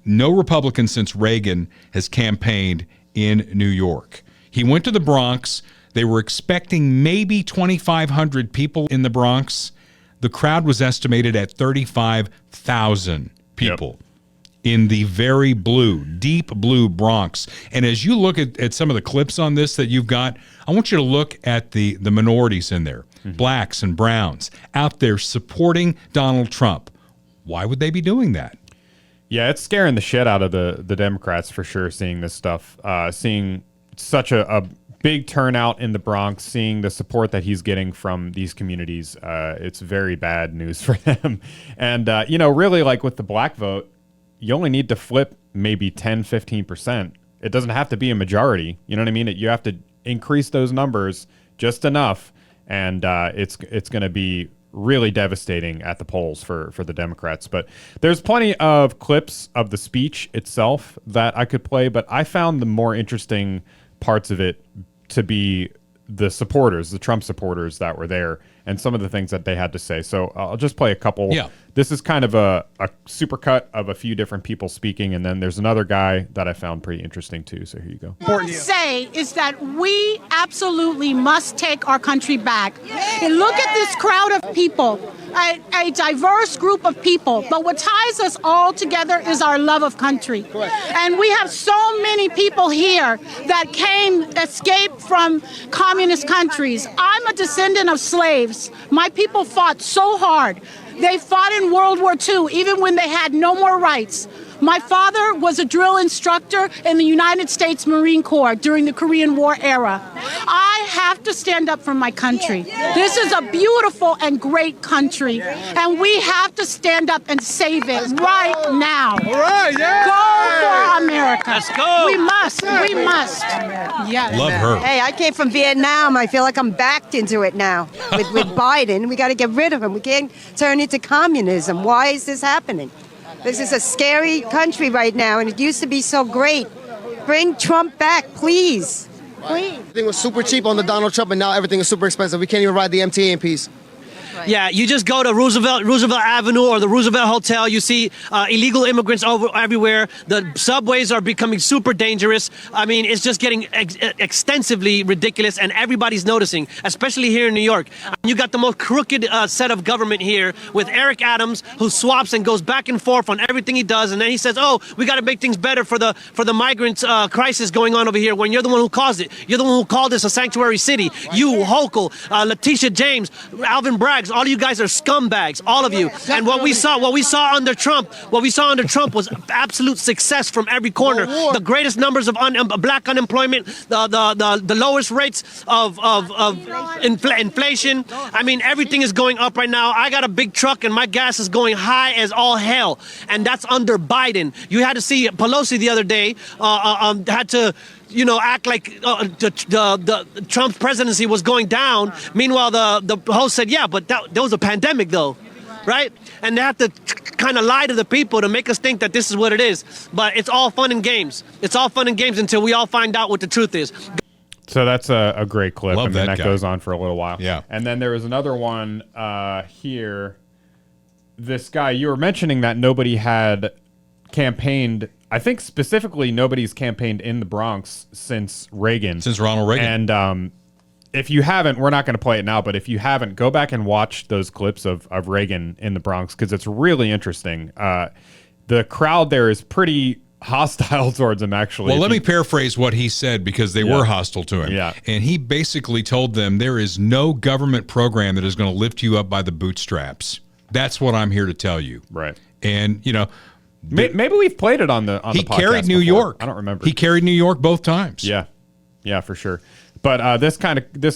no Republican since Reagan has campaigned in New York. He went to the Bronx. They were expecting maybe 2,500 people in the Bronx. The crowd was estimated at 35,000 people in the very blue, deep blue Bronx. And as you look at some of the clips on this that you've got, I want you to look at the minorities in there, blacks and browns, out there supporting Donald Trump. Why would they be doing that? Yeah, it's scaring the shit out of the Democrats for sure, seeing this stuff, seeing such a big turnout in the Bronx, seeing the support that he's getting from these communities. It's very bad news for them. And, really, like with the black vote, you only need to flip maybe 10, 15%. It doesn't have to be a majority. You know what I mean? You have to increase those numbers just enough, and it's going to be really devastating at the polls for the Democrats. But there's plenty of clips of the speech itself that I could play, but I found the more interesting parts of it to be the supporters, the Trump supporters that were there, and some of the things that they had to say. So I'll just play a couple. Yeah. This is kind of a supercut of a few different people speaking, and then there's another guy that I found pretty interesting too. So here you go. What I say is that we absolutely must take our country back. And look at this crowd of people, a diverse group of people. But what ties us all together is our love of country. And we have so many people here that escaped from communist countries. I'm a descendant of slaves. My people fought so hard. They fought in World War II, even when they had no more rights. My father was a drill instructor in the United States Marine Corps during the Korean War era. I have to stand up for my country. This is a beautiful and great country, and we have to stand up and save it right now. All right, yeah. Go for America. Let's go. We must. We must. Yes. Love her. Hey, I came from Vietnam. I feel like I'm backed into it now with Biden. We got to get rid of him. We can't turn into communism. Why is this happening? This is a scary country right now, and it used to be so great. Bring Trump back, please. Please. Everything was super cheap on the Donald Trump, and now everything is super expensive. We can't even ride the MTA in peace. Yeah, you just go to Roosevelt Avenue or the Roosevelt Hotel. You see illegal immigrants everywhere. The subways are becoming super dangerous. I mean, it's just getting extensively ridiculous, and everybody's noticing, especially here in New York. You got the most crooked set of government here with Eric Adams, who swaps and goes back and forth on everything he does, and then he says, "Oh, we got to make things better for the migrants crisis going on over here." When you're the one who caused it, you're the one who called this a sanctuary city. You, Hochul, Letitia James, Alvin Bragg. All of you guys are scumbags, all of you. And what we saw under Trump was absolute success from every corner. The greatest numbers of black unemployment, the lowest rates of inflation. I mean, everything is going up right now. I got a big truck and my gas is going high as all hell, and that's under Biden. You had to see Pelosi the other day had to act like the Trump's presidency was going down. Meanwhile, the host said, yeah, but there was a pandemic, though, right? And they have to kind of lie to the people to make us think that this is what it is. But it's all fun and games. It's all fun and games until we all find out what the truth is. So that's a great clip. Love and then that that guy. goes on for a little while. Yeah. And then there was another one here. This guy, you were mentioning that nobody had campaigned. I think specifically nobody's campaigned in the Bronx since Reagan. Since Ronald Reagan. And if you haven't, we're not going to play it now, but if you haven't, go back and watch those clips of Reagan in the Bronx, because it's really interesting. The crowd there is pretty hostile towards him, actually. Well, let me paraphrase what he said, because they were hostile to him. Yeah. And he basically told them there is no government program that is going to lift you up by the bootstraps. That's what I'm here to tell you. Right. And, maybe we've played it on the he podcast carried New before. York. I don't remember. He carried New York both times. Yeah, for sure. But this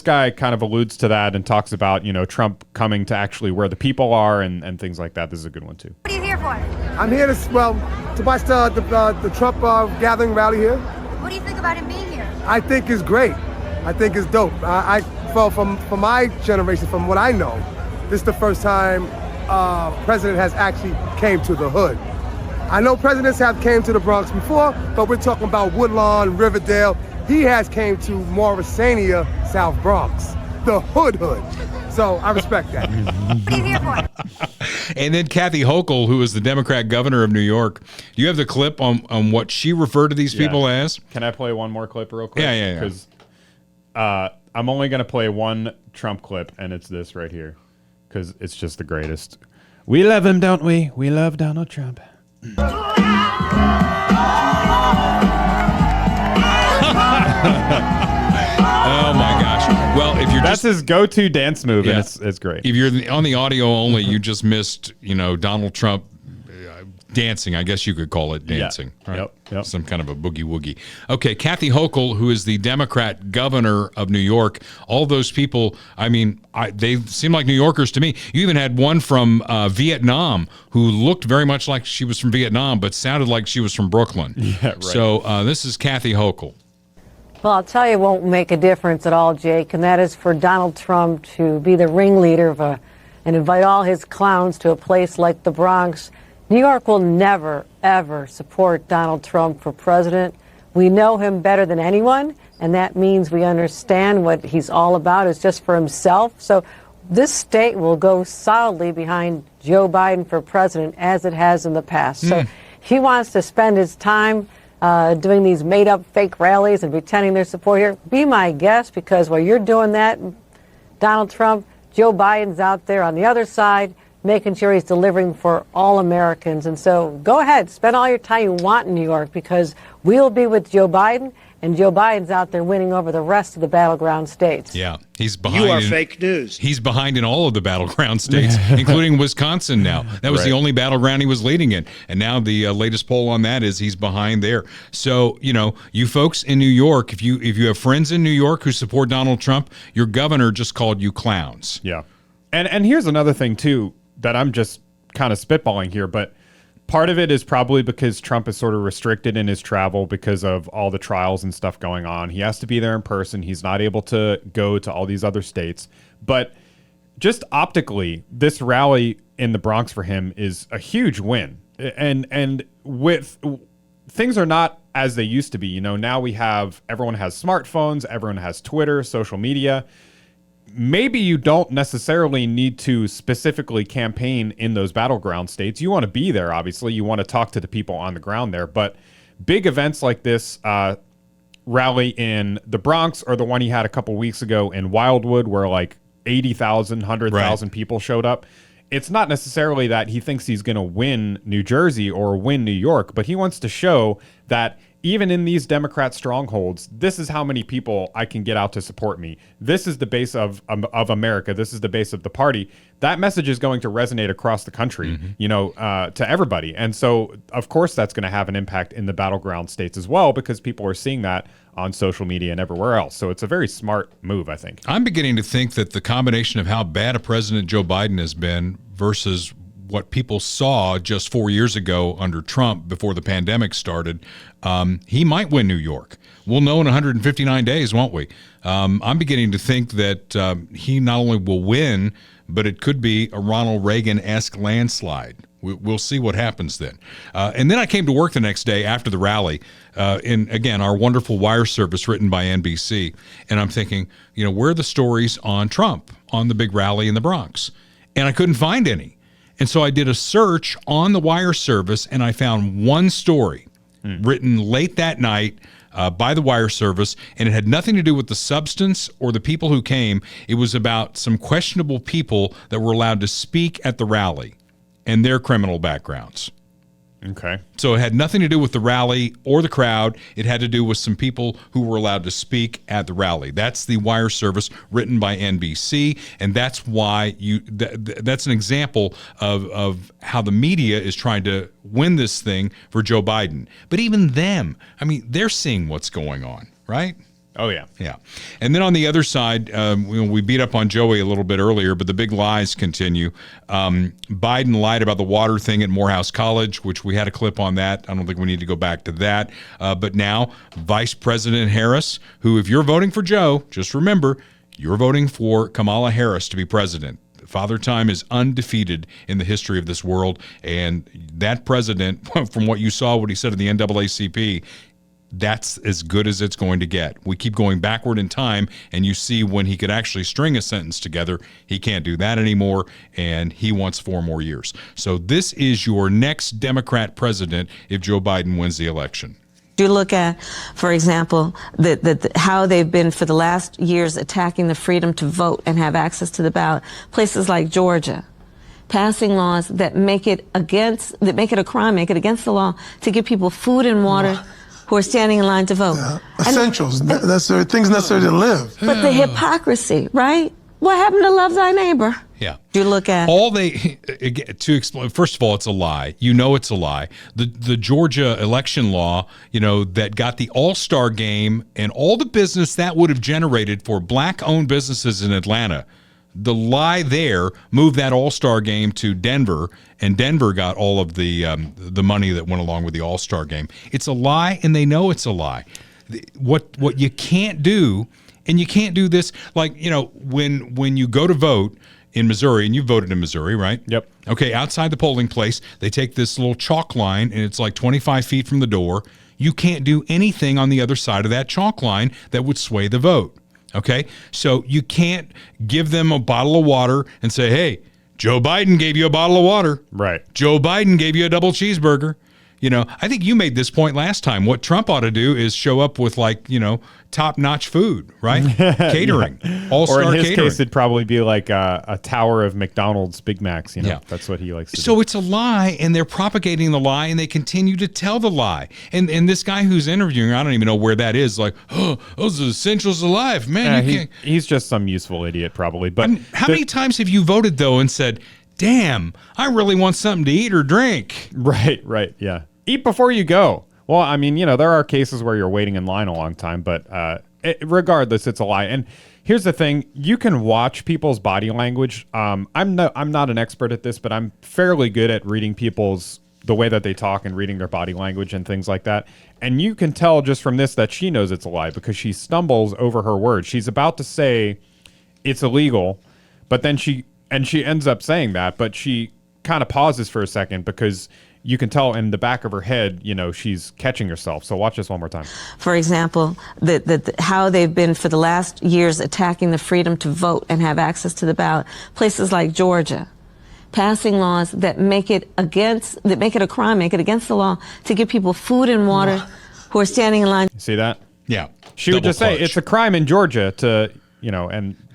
guy kind of alludes to that and talks about Trump coming to actually where the people are and things like that. This is a good one too. What are you here for? I'm here to watch the Trump gathering rally here. What do you think about him being here? I think it's great. I think it's dope. I felt from my generation, from what I know, this is the first time president has actually came to the hood. I know presidents have came to the Bronx before, but we're talking about Woodlawn, Riverdale. He has came to Morrisania, South Bronx, the hood. So I respect that. And then Kathy Hochul, who is the Democrat governor of New York, do you have the clip on what she referred to these people as? Can I play one more clip real quick? Yeah. Because I'm only going to play one Trump clip, and it's this right here, because it's just the greatest. We love him, don't we? We love Donald Trump. Oh my gosh! Well, if you're that's his go-to dance move, and it's great. If you're on the audio only, you just missed, Donald Trump dancing. I guess you could call it dancing. Yeah. Right? Yep. Some kind of a boogie woogie. Okay, Kathy Hochul, who is the Democrat governor of New York. All those people. I mean, they seem like New Yorkers to me. You even had one from Vietnam who looked very much like she was from Vietnam, but sounded like she was from Brooklyn. Yeah, right. So this is Kathy Hochul. Well, I'll tell you, it won't make a difference at all, Jake, and that is for Donald Trump to be the ringleader of and invite all his clowns to a place like the Bronx. New York will never, ever support Donald Trump for president. We know him better than anyone, and that means we understand what he's all about is just for himself. So this state will go solidly behind Joe Biden for president, as it has in the past. So he wants to spend his time doing these made-up fake rallies and pretending their support here. Be my guest, because while you're doing that, Donald Trump, Joe Biden's out there on the other side making sure he's delivering for all Americans. And so go ahead, spend all your time you want in New York, because we'll be with Joe Biden, and Joe Biden's out there winning over the rest of the battleground states. Yeah, he's behind. You are fake news. He's behind in all of the battleground states, including Wisconsin now. That was the only battleground he was leading in. And now the latest poll on that is he's behind there. So, you folks in New York, if you have friends in New York who support Donald Trump, your governor just called you clowns. Yeah. And here's another thing, too, that I'm just kind of spitballing here, but part of it is probably because Trump is sort of restricted in his travel because of all the trials and stuff going on. He has to be there in person. He's not able to go to all these other states. But just optically, this rally in the Bronx for him is a huge win. And with things are not as they used to be. Now everyone has smartphones, everyone has Twitter, social media. Maybe you don't necessarily need to specifically campaign in those battleground states. You want to be there, obviously. You want to talk to the people on the ground there. But big events like this rally in the Bronx, or the one he had a couple weeks ago in Wildwood, where like 80,000, 100,000 people showed up. It's not necessarily that he thinks he's going to win New Jersey or win New York, but he wants to show that even in these Democrat strongholds, this is how many people I can get out to support me. This is the base of America. This is the base of the party. That message is going to resonate across the country, to everybody. And so, of course, that's going to have an impact in the battleground states as well, because people are seeing that on social media and everywhere else. So it's a very smart move, I think. I'm beginning to think that the combination of how bad a president Joe Biden has been versus what people saw just 4 years ago under Trump before the pandemic started, he might win New York. We'll know in 159 days, won't we? I'm beginning to think that he not only will win, but it could be a Ronald Reagan-esque landslide. We'll see what happens then. And then I came to work the next day after the rally in, again, our wonderful wire service written by NBC. And I'm thinking, where are the stories on Trump, on the big rally in the Bronx? And I couldn't find any. And so I did a search on the wire service, and I found one story written late that night by the wire service, and it had nothing to do with the substance or the people who came. It was about some questionable people that were allowed to speak at the rally and their criminal backgrounds. Okay. So it had nothing to do with the rally or the crowd. It had to do with some people who were allowed to speak at the rally. That's the wire service written by NBC, and that's why that's an example of how the media is trying to win this thing for Joe Biden. But even them, they're seeing what's going on, right? Oh, yeah. Yeah. And then on the other side, we beat up on Joey a little bit earlier, but the big lies continue. Biden lied about the water thing at Morehouse College, which we had a clip on that. I don't think we need to go back to that. But now, Vice President Harris, who, if you're voting for Joe, just remember, you're voting for Kamala Harris to be president. Father Time is undefeated in the history of this world. And that president, from what you saw, what he said at the NAACP, that's as good as it's going to get. We keep going backward in time, and you see when he could actually string a sentence together, he can't do that anymore, and he wants 4 more years. So this is your next Democrat president if Joe Biden wins the election. You look at, for example, how they've been for the last years attacking the freedom to vote and have access to the ballot. Places like Georgia, passing laws that make it a crime, make it against the law to give people food and water who are standing in line to vote. Yeah. Essentials, necessary things necessary to live. But the hypocrisy, right? What happened to love thy neighbor? Yeah. You look at all to explain. First of all, it's a lie. You know it's a lie. The Georgia election law, that got the All-Star game and all the business that would have generated for black-owned businesses in Atlanta. The lie there moved that All-Star game to Denver, and Denver got all of the money that went along with the All-Star game. It's a lie, and they know it's a lie. What you can't do, and you can't do this, like, when you go to vote in Missouri, and you voted in Missouri, right? Yep. Okay, outside the polling place, they take this little chalk line, and it's like 25 feet from the door. You can't do anything on the other side of that chalk line that would sway the vote. Okay, so you can't give them a bottle of water and say, hey, Joe Biden gave you a bottle of water. Right. Joe Biden gave you a double cheeseburger. I think you made this point last time. What Trump ought to do is show up with top-notch food, right? Catering. Yeah. All-star catering. Or in his catering. case, it'd probably be like a tower of McDonald's Big Macs. Yeah. That's what he likes to do. So it's a lie, and they're propagating the lie, and they continue to tell the lie. And this guy who's interviewing, I don't even know where that is, like, oh, those are essentials of life. Man, you can't. He's just some useful idiot, probably. But how many times have you voted, though, and said, damn, I really want something to eat or drink? Right, yeah. Eat before you go. Well, I mean, there are cases where you're waiting in line a long time, but regardless, it's a lie. And here's the thing: you can watch people's body language. I'm not an expert at this, but I'm fairly good at reading the way that they talk and reading their body language and things like that. And you can tell just from this that she knows it's a lie because she stumbles over her words. She's about to say it's illegal, but then she ends up saying that, but she kind of pauses for a second because you can tell in the back of her head, she's catching herself. So watch this one more time. For example, how they've been for the last years attacking the freedom to vote and have access to the ballot. Places like Georgia, passing laws that make it a crime, make it against the law to give people food and water who are standing in line. See that? Yeah. She would just say it's a crime in Georgia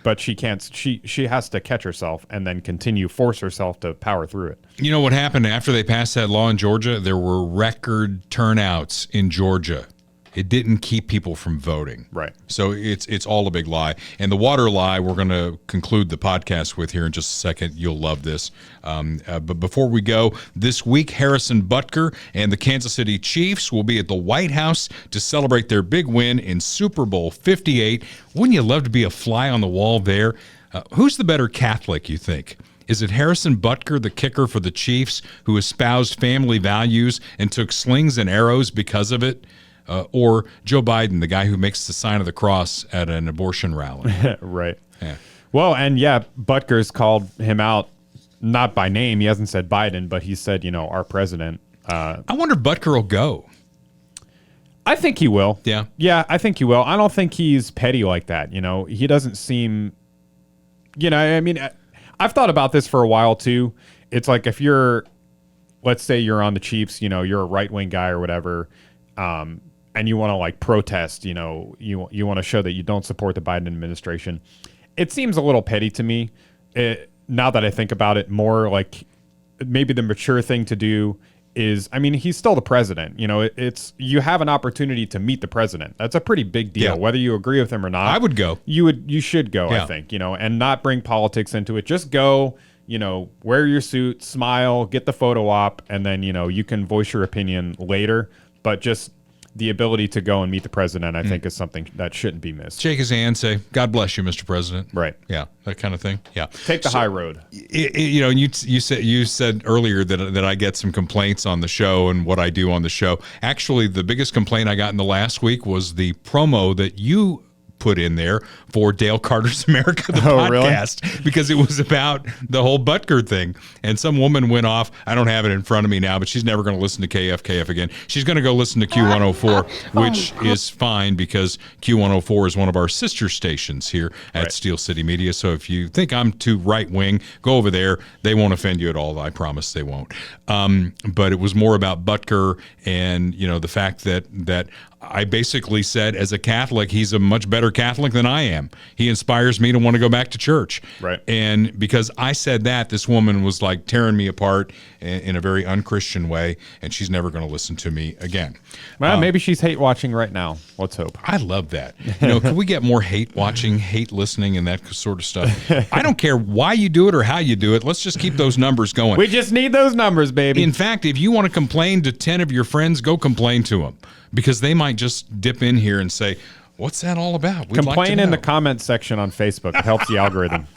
but she can't. She has to catch herself and then force herself to power through it. You know what happened after they passed that law in Georgia? There were record turnouts in Georgia. It didn't keep people from voting. Right. So it's all a big lie. And the water lie, we're going to conclude the podcast with here in just a second. You'll love this. But before we go, this week, Harrison Butker and the Kansas City Chiefs will be at the White House to celebrate their big win in Super Bowl 58. Wouldn't you love to be a fly on the wall there? Who's the better Catholic, you think? Is it Harrison Butker, the kicker for the Chiefs, who espoused family values and took slings and arrows because of it? Or Joe Biden, the guy who makes the sign of the cross at an abortion rally? Right. Yeah. Well, and Butker's called him out, not by name. He hasn't said Biden, but he said, our president. I wonder if Butker will go. I think he will. Yeah. Yeah, I think he will. I don't think he's petty like that. He doesn't seem, I've thought about this for a while too. It's like if let's say you're on the Chiefs, you're a right-wing guy or whatever, and you want to protest, you want to show that you don't support the Biden administration. It seems a little petty to me. Now that I think about it more, like maybe the mature thing to do is, he's still the president. You have an opportunity to meet the president. That's a pretty big deal, whether you agree with him or not. I would go. You should go, I think, and not bring politics into it. Just go, wear your suit, smile, get the photo op, and then, you can voice your opinion later. But just, the ability to go and meet the president, I think, is something that shouldn't be missed. Shake his hand, say, "God bless you, Mr. President." Right. Yeah, that kind of thing. Yeah. Take the high road. You know, you said earlier that I get some complaints on the show and what I do on the show. Actually, the biggest complaint I got in the last week was the promo that you put in there for Dale Carter's America, the podcast, really? Because it was about the whole Butker thing. And some woman went off. I don't have it in front of me now, but she's never going to listen to KFKF again. She's going to go listen to Q104, which is fine because Q104 is one of our sister stations here at Steel City Media. So if you think I'm too right-wing, go over there. They won't offend you at all. I promise they won't. But it was more about Butker and, you know, the fact that I basically said, as a Catholic, he's a much better Catholic than I am. He inspires me to want to go back to church. Right. And because I said that, this woman was like tearing me apart in a very unchristian way, and she's never going to listen to me again. Well, maybe she's hate watching right now. Let's hope. I love that. You know, can we get more hate watching, hate listening, and that sort of stuff? I don't care why you do it or how you do it. Let's just keep those numbers going. We just need those numbers, baby. In fact, if you want to complain to 10 of your friends, go complain to them. Because they might just dip in here and say, what's that all about? We'd Complain in the comments section on Facebook. It helps the algorithm.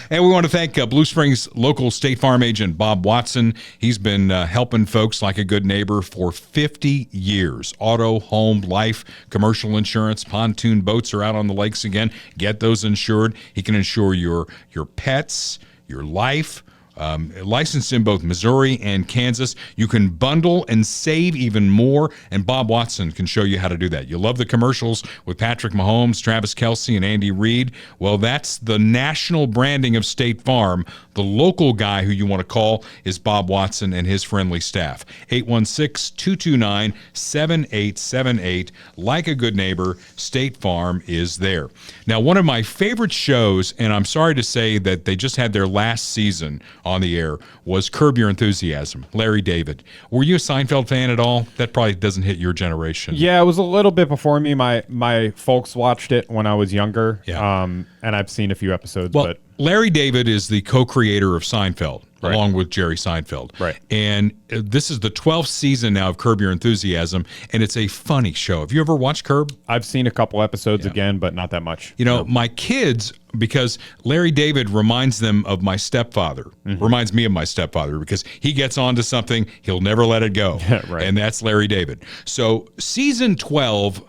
And we want to thank Blue Springs local State Farm agent Bob Watson. He's been helping folks like a good neighbor for 50 years. Auto, home, life, commercial insurance, pontoon boats are out on the lakes again. Get those insured. He can insure your pets, your life. Licensed in both Missouri and Kansas. You can bundle and save even more, and Bob Watson can show you how to do that. You love the commercials with Patrick Mahomes, Travis Kelce, and Andy Reid. Well, that's the national branding of State Farm. The local guy who you want to call is Bob Watson and his friendly staff. 816-229-7878. Like a good neighbor, State Farm is there. Now, one of my favorite shows, and I'm sorry to say that they just had their last season on the air, was Curb Your Enthusiasm. Larry David. Were you a Seinfeld fan at all? That probably doesn't hit your generation. Yeah, it was a little bit before me. My folks watched it when I was younger, and I've seen a few episodes. Well, but Larry David is the co-creator of Seinfeld, along with Jerry Seinfeld. Right. And this is the 12th season now of Curb Your Enthusiasm, and it's a funny show. Have you ever watched Curb? I've seen a couple episodes again, but not that much. You know, my kids, because Larry David reminds them of my stepfather, reminds me of my stepfather, because he gets onto something, he'll never let it go. Right. And that's Larry David. So season 12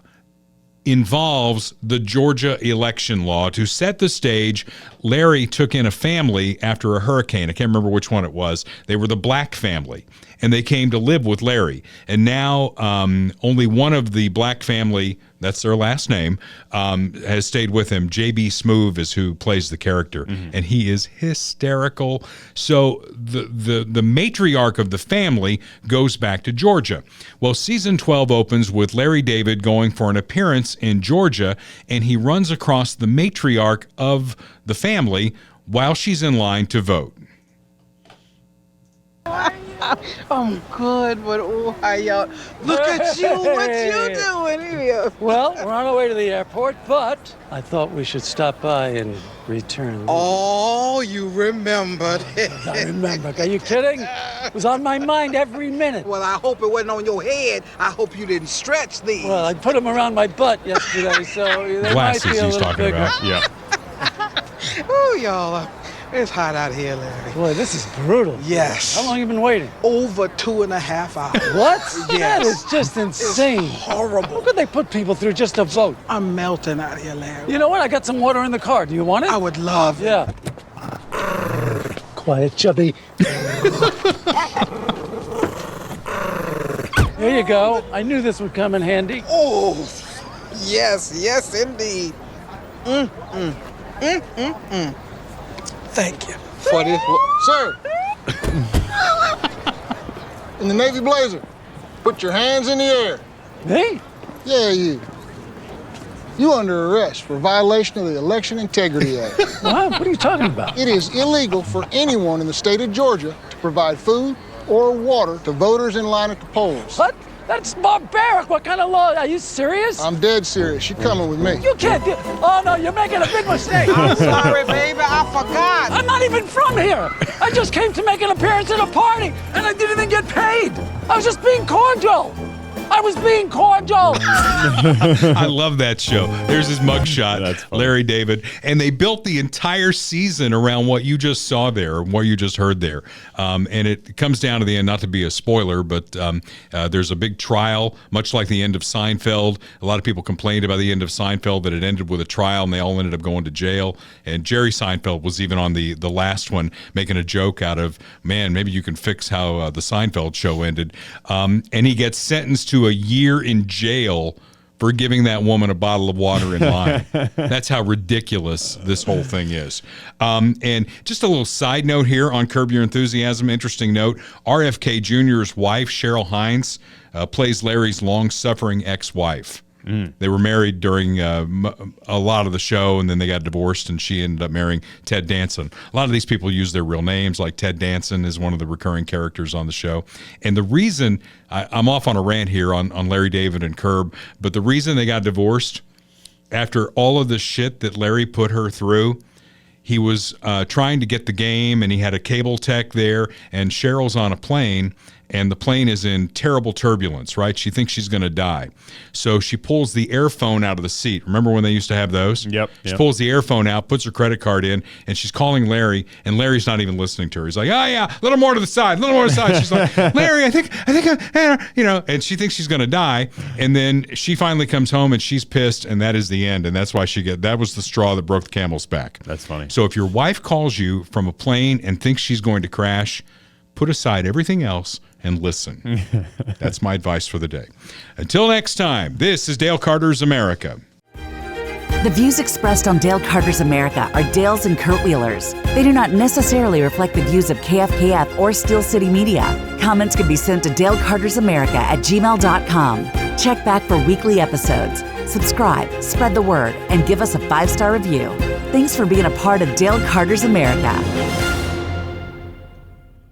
involves the Georgia election law. To set the stage, Larry took in a family after a hurricane. I can't remember which one it was. They were the Black family, and they came to live with Larry. And now only one of the Black family, that's their last name, has stayed with him. J.B. Smoove is who plays the character, and he is hysterical. So the matriarch of the family goes back to Georgia. Well, season 12 opens with Larry David going for an appearance in Georgia, and he runs across the matriarch of the family while she's in line to vote. I'm good, but oh, hi, y'all. Look at you. What you doing here? Well, we're on our way to the airport, but I thought we should stop by and return. Oh, you remembered. I remember. Are you kidding? It was on my mind every minute. Well, I hope it wasn't on your head. I hope you didn't stretch these. Well, I put them around my butt yesterday, so they might be a little bigger. Yeah. Oh, y'all. It's hot out here, Larry. Boy, this is brutal. Yes. How long you been waiting? Over 2.5 hours. What? Yes. That is just insane. It's horrible. What could they put people through just to vote? I'm melting out here, Larry. You know what? I got some water in the car. Do you want it? I would love it. Yeah. Quiet, chubby. Here you go. I knew this would come in handy. Oh, yes, yes, indeed. Thank you. For this, sir. In the Navy blazer, put your hands in the air. Me? Yeah, you. You under arrest for violation of the Election Integrity Act. What are you talking about? It is illegal for anyone in the state of Georgia to provide food or water to voters in line at the polls. What? That's barbaric. What kind of law? Are you serious? I'm dead serious. You're coming with me. You can't do... Oh, no, you're making a big mistake. I'm sorry, baby. I forgot. I'm not even from here. I just came to make an appearance at a party, and I didn't even get paid. I was just being cordial. I was being cordial. I love that show. There's his mugshot, Larry David. And they built the entire season around what you just saw there, what you just heard there. And it comes down to the end, not to be a spoiler, but there's a big trial, much like the end of Seinfeld. A lot of people complained about the end of Seinfeld, that it ended with a trial and they all ended up going to jail. And Jerry Seinfeld was even on the last one making a joke out of, man, maybe you can fix how the Seinfeld show ended. And he gets sentenced to a year in jail for giving that woman a bottle of water in line. That's how ridiculous this whole thing is. And just a little side note here on Curb Your Enthusiasm, interesting note, RFK Jr.'s wife, Cheryl Hines, plays Larry's long-suffering ex-wife. They were married during a lot of the show, and then they got divorced, and she ended up marrying Ted Danson. A lot of these people use their real names, like Ted Danson is one of the recurring characters on the show. And the reason, I'm off on a rant here on Larry David and Curb, but the reason they got divorced, after all of the shit that Larry put her through, he was trying to get the game, and he had a cable tech there, and Cheryl's on a plane, and the plane is in terrible turbulence, right? She thinks she's going to die. So she pulls the airphone out of the seat. Remember when they used to have those? Yep. She pulls the airphone out, puts her credit card in, and she's calling Larry, and Larry's not even listening to her. He's like, oh, yeah, a little more to the side, a little more to the side. She's like, Larry, I think, you know, and she thinks she's going to die. And then she finally comes home, and she's pissed, and that is the end. And that's why that was the straw that broke the camel's back. That's funny. So if your wife calls you from a plane and thinks she's going to crash, put aside everything else and listen. That's my advice for the day. Until next time, this is Dale Carter's America. The views expressed on Dale Carter's America are Dale's and Kurt Wheeler's. They do not necessarily reflect the views of KFKF or Steel City Media. Comments can be sent to DaleCartersAmerica@gmail.com. Check back for weekly episodes. Subscribe, spread the word, and give us a 5-star review. Thanks for being a part of Dale Carter's America.